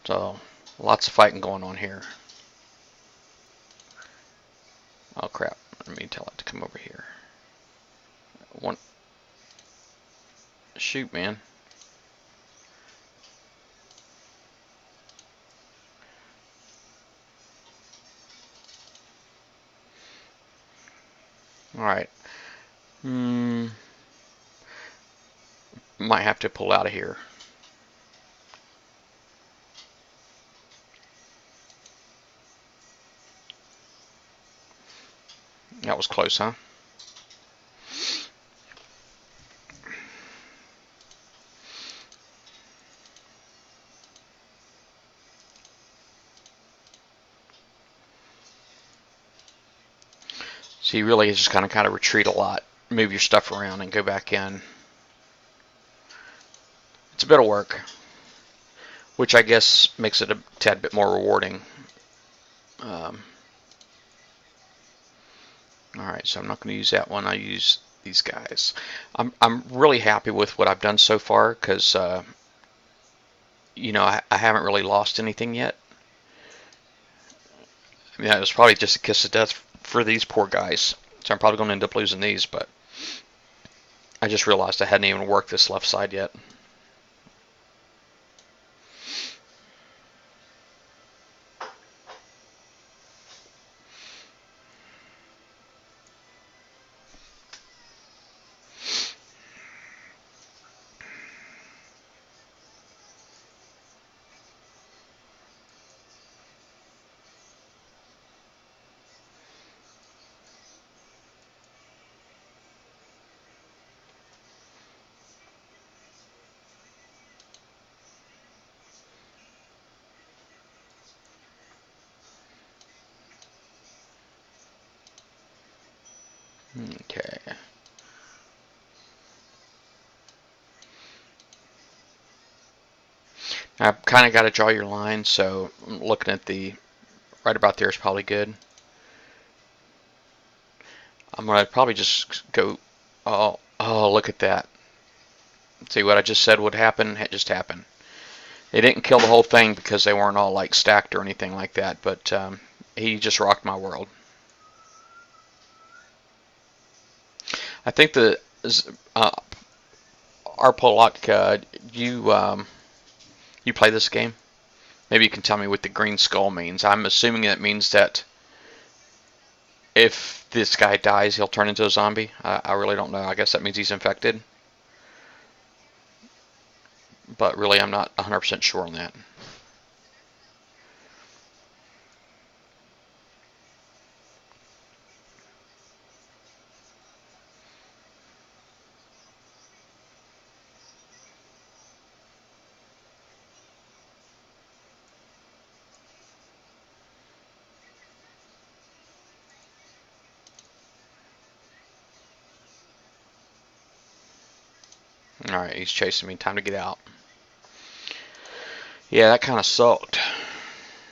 So lots of fighting going on here. Oh crap, let me tell it to come over here. Shoot, man. Alright. Might have to pull out of here. That was close, huh? So you really just kind of retreat a lot, move your stuff around, and go back in. It's a bit of work, which I guess makes it a tad bit more rewarding. Alright, so I'm not going to use that one. I use these guys. I'm really happy with what I've done so far because, you know, I haven't really lost anything yet. I mean, it was probably just a kiss of death for these poor guys. So I'm probably going to end up losing these, but I just realized I hadn't even worked this left side yet. Okay. I've kind of got to draw your line, so I'm looking at the right about there is probably good. I'm going to probably just go, oh, look at that. See what I just said would happen? It just happened. They didn't kill the whole thing because they weren't all like stacked or anything like that, but he just rocked my world. I think the Arpolok, you play this game? Maybe you can tell me what the green skull means. I'm assuming that means that if this guy dies, he'll turn into a zombie. I really don't know. I guess that means he's infected. But really, I'm not 100% sure on that. Alright, he's chasing me. Time to get out. Yeah, that kind of sucked.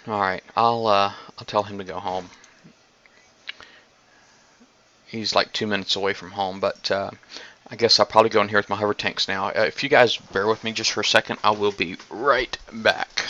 Alright, I'll tell him to go home. He's like 2 minutes away from home, but I guess I'll probably go in here with my hover tanks now. If you guys bear with me just for a second, I will be right back.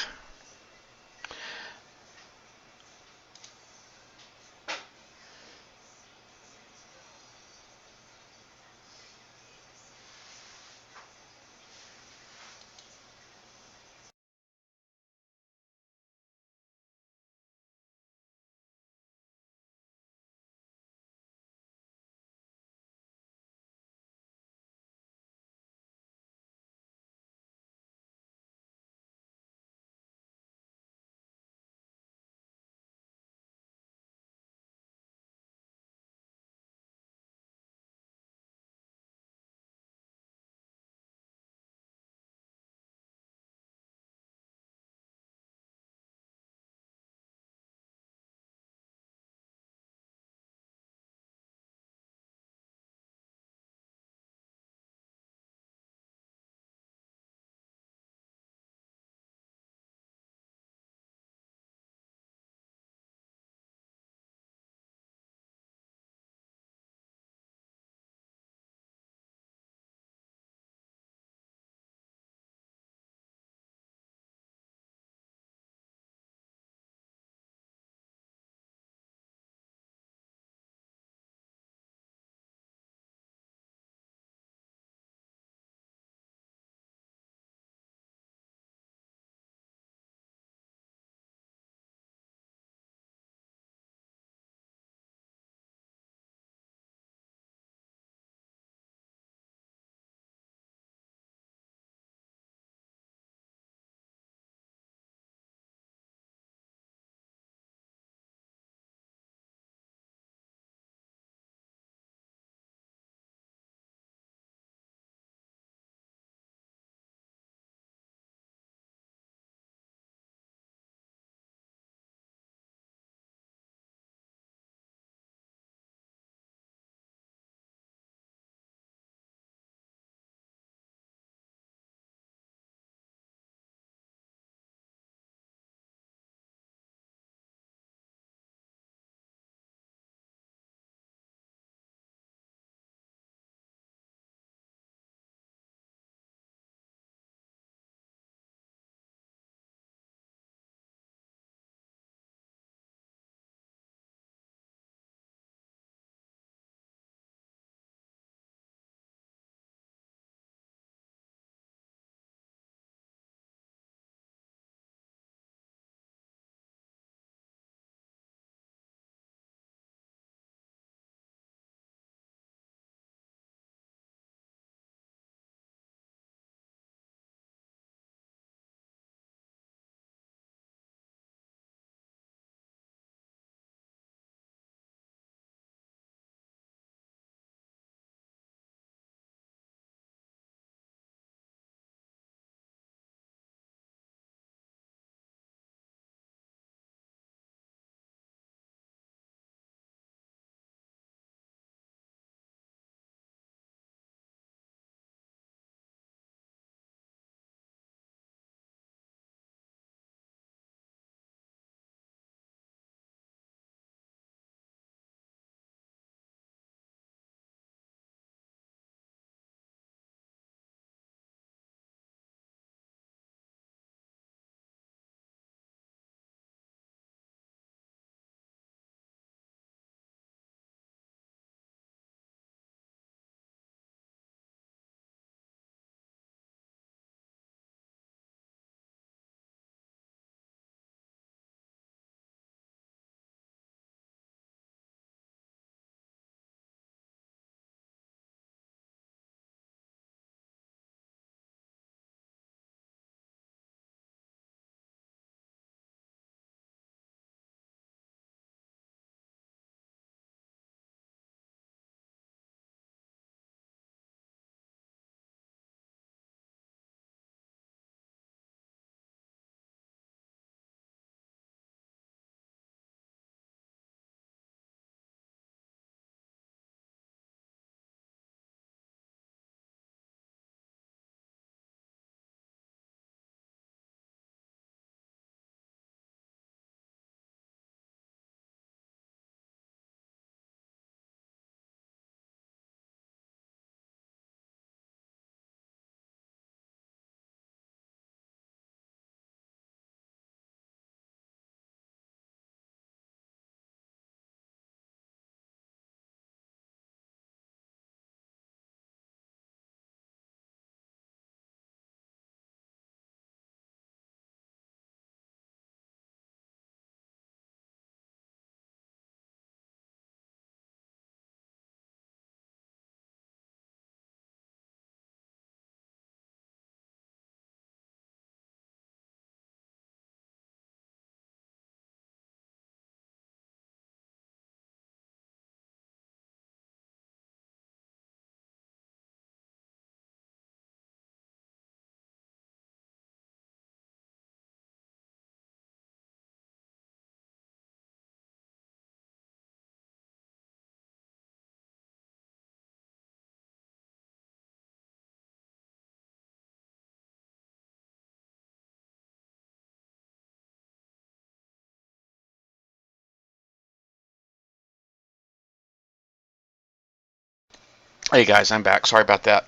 Hey guys, I'm back. Sorry about that.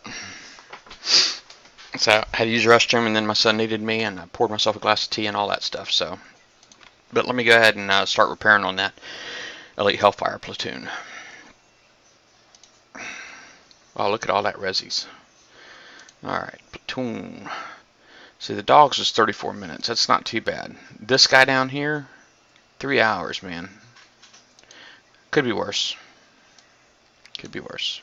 So I had to use the restroom, and then my son needed me, and I poured myself a glass of tea and all that stuff. So, but let me go ahead and start repairing on that Elite Hellfire platoon. Oh, look at all that resis. All right, platoon. See, the dogs is 34 minutes. That's not too bad. This guy down here, 3 hours, man. Could be worse. Could be worse.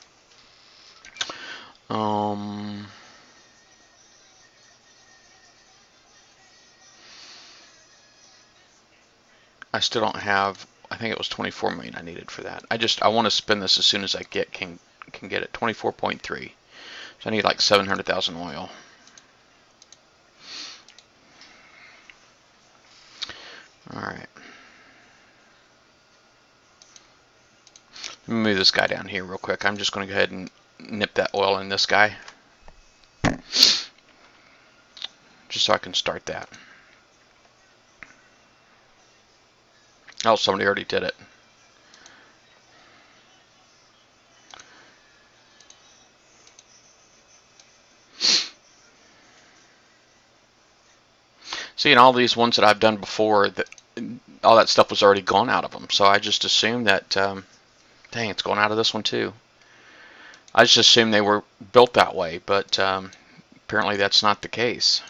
I still don't have. I think it was 24 million I needed for that. I want to spend this as soon as I can get it. 24.3. So I need like 700,000 oil. All right. Let me move this guy down here real quick. I'm just going to go ahead and nip that oil in this guy, just so I can start that. Oh, somebody already did it. See, and all these ones that I've done before, all that stuff was already gone out of them. So I just assumed that, dang, it's going out of this one too. I just assumed they were built that way, but apparently that's not the case.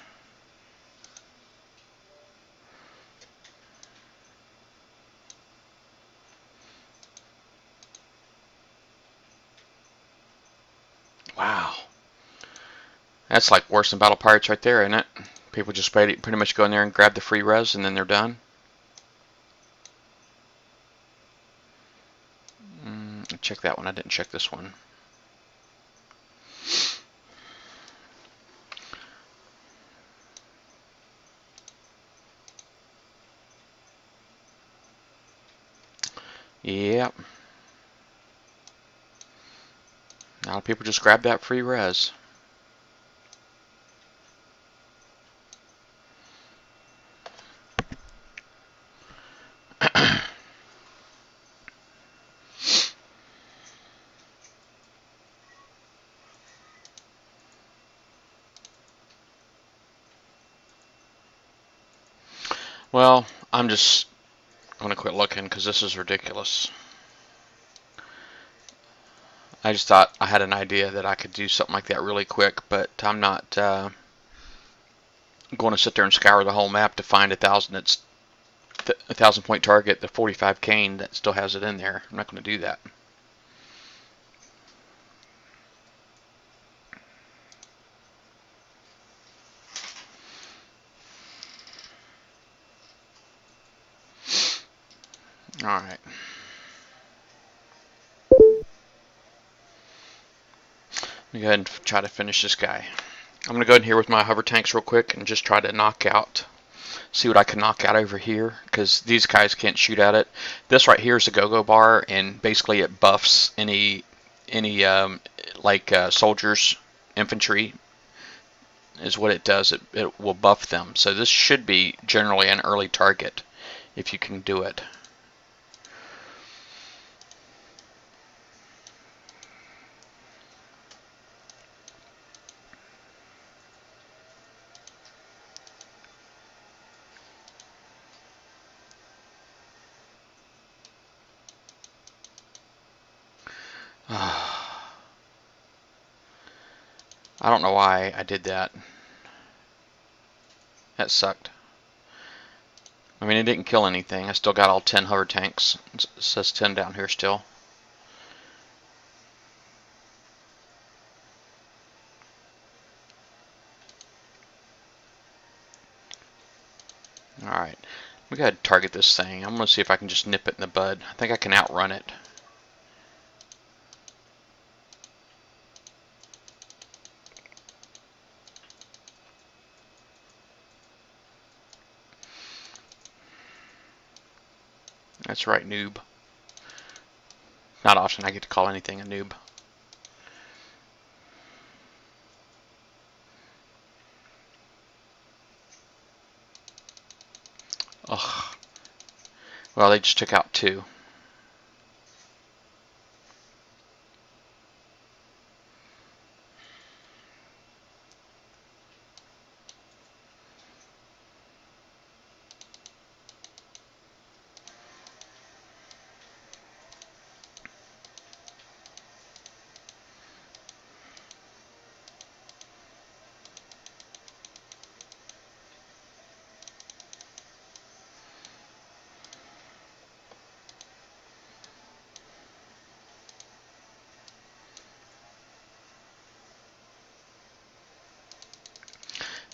Wow. That's like worse than Battle Pirates right there, isn't it? People just pretty much go in there and grab the free res and then they're done. Check that one. I didn't check this one. Yep. A lot of people just grab that free res. Well, I'm just going to quit looking because this is ridiculous. I just thought I had an idea that I could do something like that really quick, but I'm not going to sit there and scour the whole map to find a 1,000 point target, the 45 cane that still has it in there. I'm not going to do that. Alright. Let me go ahead and try to finish this guy. I'm going to go in here with my hover tanks real quick and just try to knock out, see what I can knock out over here, because these guys can't shoot at it. This right here is a go-go bar, and basically it buffs any soldiers, infantry is what it does. It will buff them. So this should be generally an early target if you can do it. I don't know why I did that. That sucked. I mean, it didn't kill anything. I still got all 10 hover tanks. It says 10 down here still. Alright, we gotta target this thing. I'm gonna see if I can just nip it in the bud. I think I can outrun it. That's right, noob. Not often I get to call anything a noob. Ugh. Well, they just took out 2.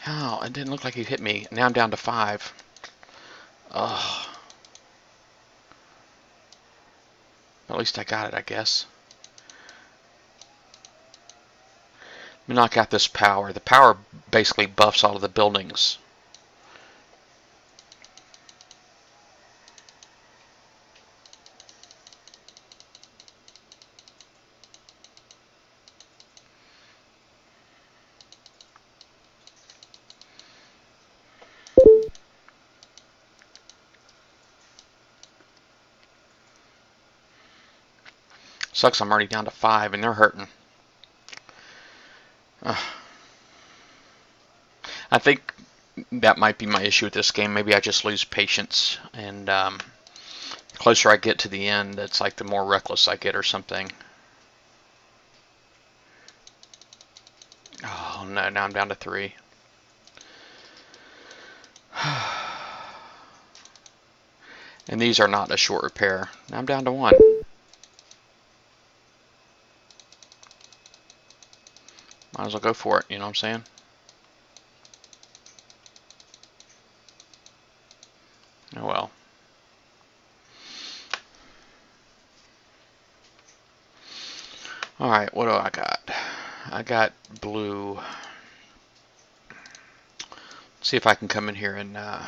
Oh, it didn't look like he hit me. Now I'm down to 5. Ugh. At least I got it, I guess. Let me knock out this power. The power basically buffs all of the buildings. Sucks I'm already down to 5 and they're hurting. I think that might be my issue with this game. Maybe I just lose patience, and the closer I get to the end, it's like the more reckless I get or something. Oh no, now I'm down to 3. And these are not a short repair. Now I'm down to 1. Might as well go for it, you know what I'm saying? Oh well. Alright, what do I got? I got blue. Let's see if I can come in here and... Now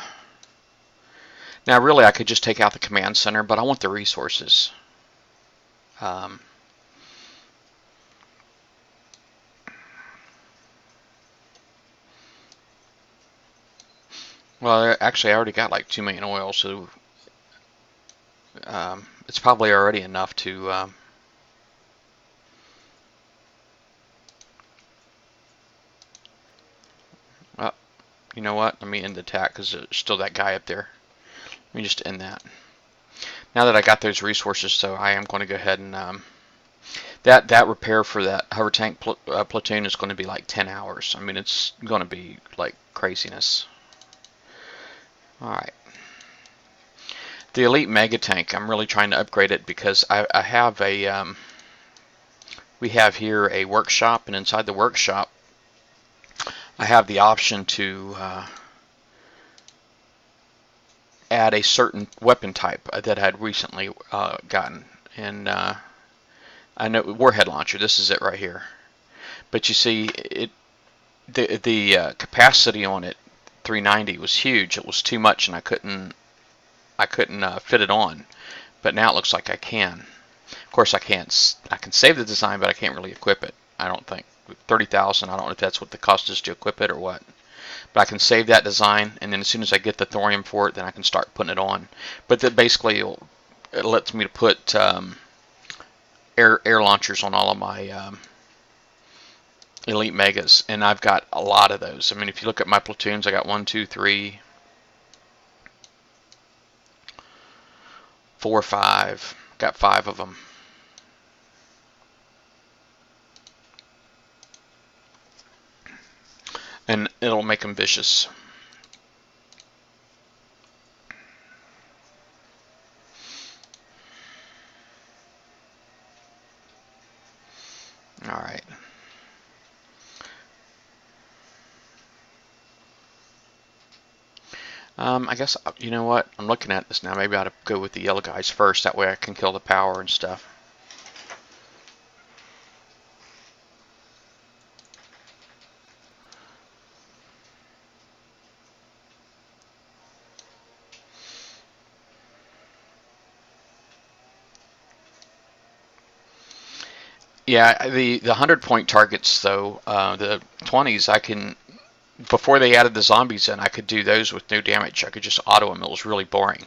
really I could just take out the command center, but I want the resources. Well, actually I already got like 2 million oil, so it's probably already enough to... well, you know what? Let me end the attack because there's still that guy up there. Let me just end that. Now that I got those resources, so I am going to go ahead and... that repair for that hover tank platoon is going to be like 10 hours. I mean, it's going to be like craziness. Alright. The Elite Mega Tank, I'm really trying to upgrade it because I have a... we have here a workshop, and inside the workshop I have the option to add a certain weapon type that I had recently gotten. And I know warhead launcher, this is it right here. But you see, the capacity on it, 390, was huge. It was too much, and I couldn't fit it on. But now it looks like I can. Of course, I can save the design, but I can't really equip it. I don't think. 30,000. I don't know if that's what the cost is to equip it or what. But I can save that design, and then as soon as I get the thorium for it, then I can start putting it on. But that basically it lets me to put air launchers on all of my Elite Megas, and I've got a lot of those. I mean, if you look at my platoons, I got 1, 2, 3, 4, 5. Got 5 of them. And it'll make them vicious. Alright. I guess, you know what? I'm looking at this now. Maybe I ought to go with the yellow guys first. That way I can kill the power and stuff. Yeah, the 100-point targets, though, the 20s, I can... Before they added the zombies in, I could do those with no damage. I could just auto them. It was really boring.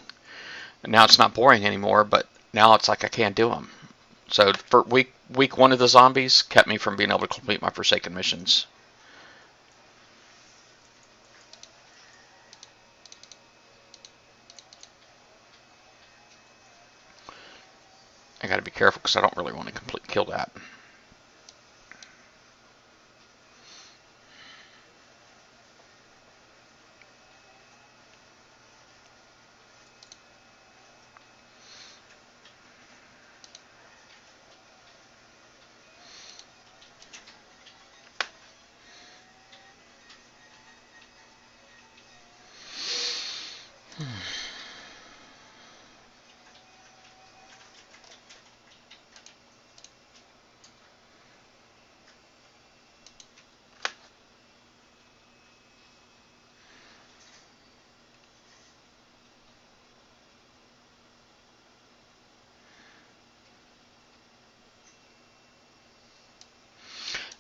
And now it's not boring anymore, but now it's like I can't do them. So for week 1 of the zombies kept me from being able to complete my Forsaken missions. I got to be careful because I don't really want to kill that.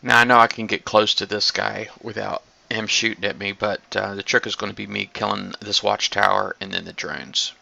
Now I know I can get close to this guy without him shooting at me, but the trick is going to be me killing this watchtower and then the drones.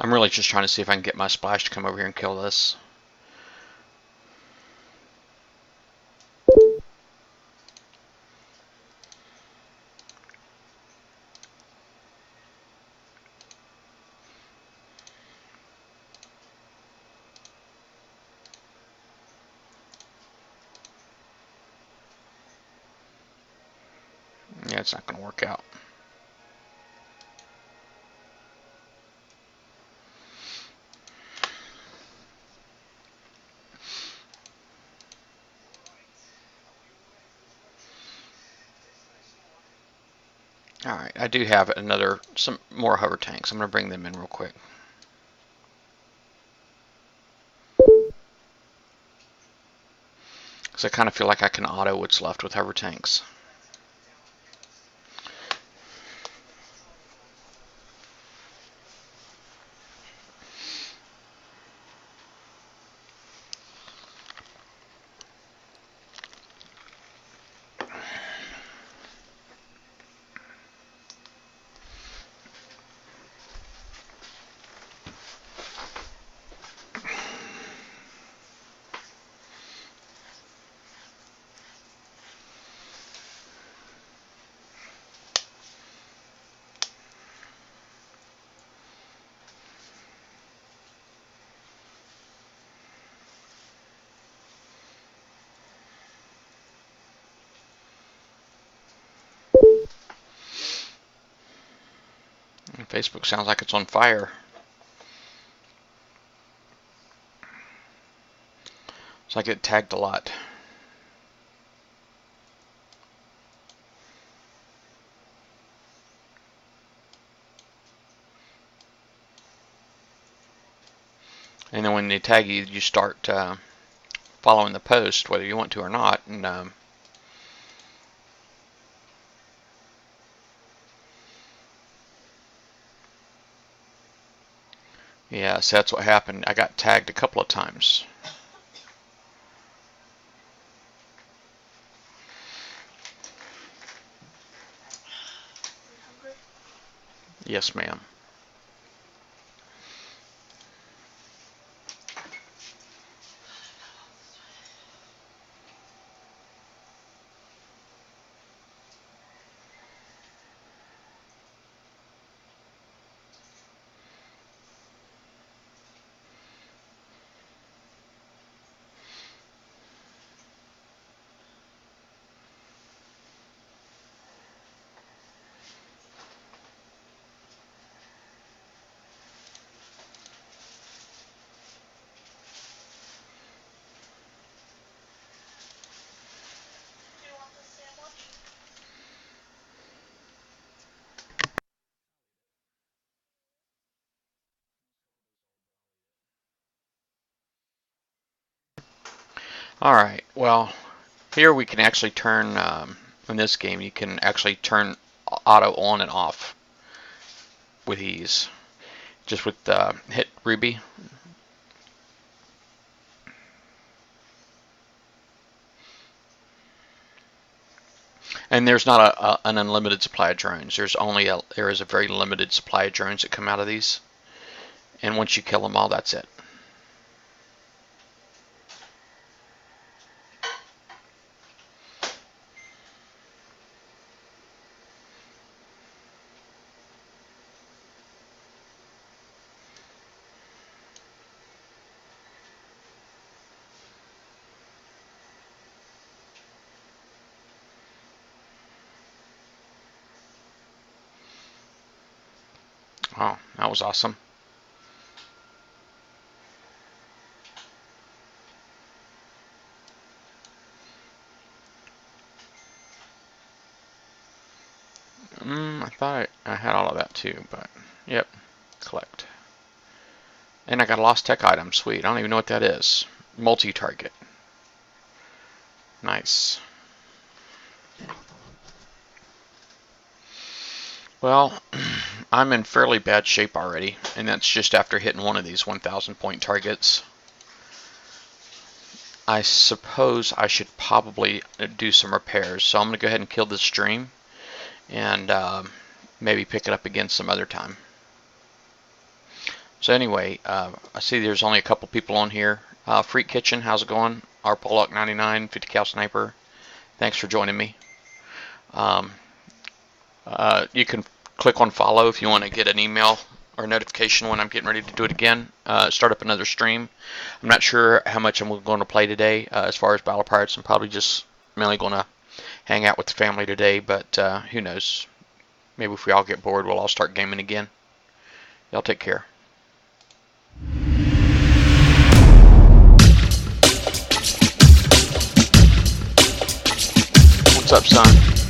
I'm really just trying to see if I can get my splash to come over here and kill this. Yeah, it's not going to work out. Alright, I do have some more hover tanks. I'm going to bring them in real quick. Because I kind of feel like I can auto what's left with hover tanks. And Facebook sounds like it's on fire. So I get tagged a lot. And then when they tag you, you start following the post, whether you want to or not. And yeah, so that's what happened. I got tagged a couple of times. Yes, ma'am. Alright, well, here we can actually turn, in this game, you can actually turn auto on and off with ease. Just with hit Ruby. And there's not an unlimited supply of drones. There is a very limited supply of drones that come out of these. And once you kill them all, that's it. Oh, that was awesome. I thought I had all of that too, but yep, collect. And I got a lost tech item. Sweet. I don't even know what that is. Multi-target. Nice. Well, I'm in fairly bad shape already, and that's just after hitting one of these 1,000 point targets. I suppose I should probably do some repairs, so I'm going to go ahead and kill this stream and maybe pick it up again some other time. So anyway, I see there's only a couple people on here. Freak Kitchen, how's it going? R Pollock 99, 50 cal sniper. Thanks for joining me. You can click on follow if you want to get an email or notification when I'm getting ready to do it again. Start up another stream. I'm not sure how much I'm going to play today. As far as Battle Pirates, I'm probably just mainly going to hang out with the family today, but who knows? Maybe if we all get bored, we'll all start gaming again. Y'all take care. What's up, son?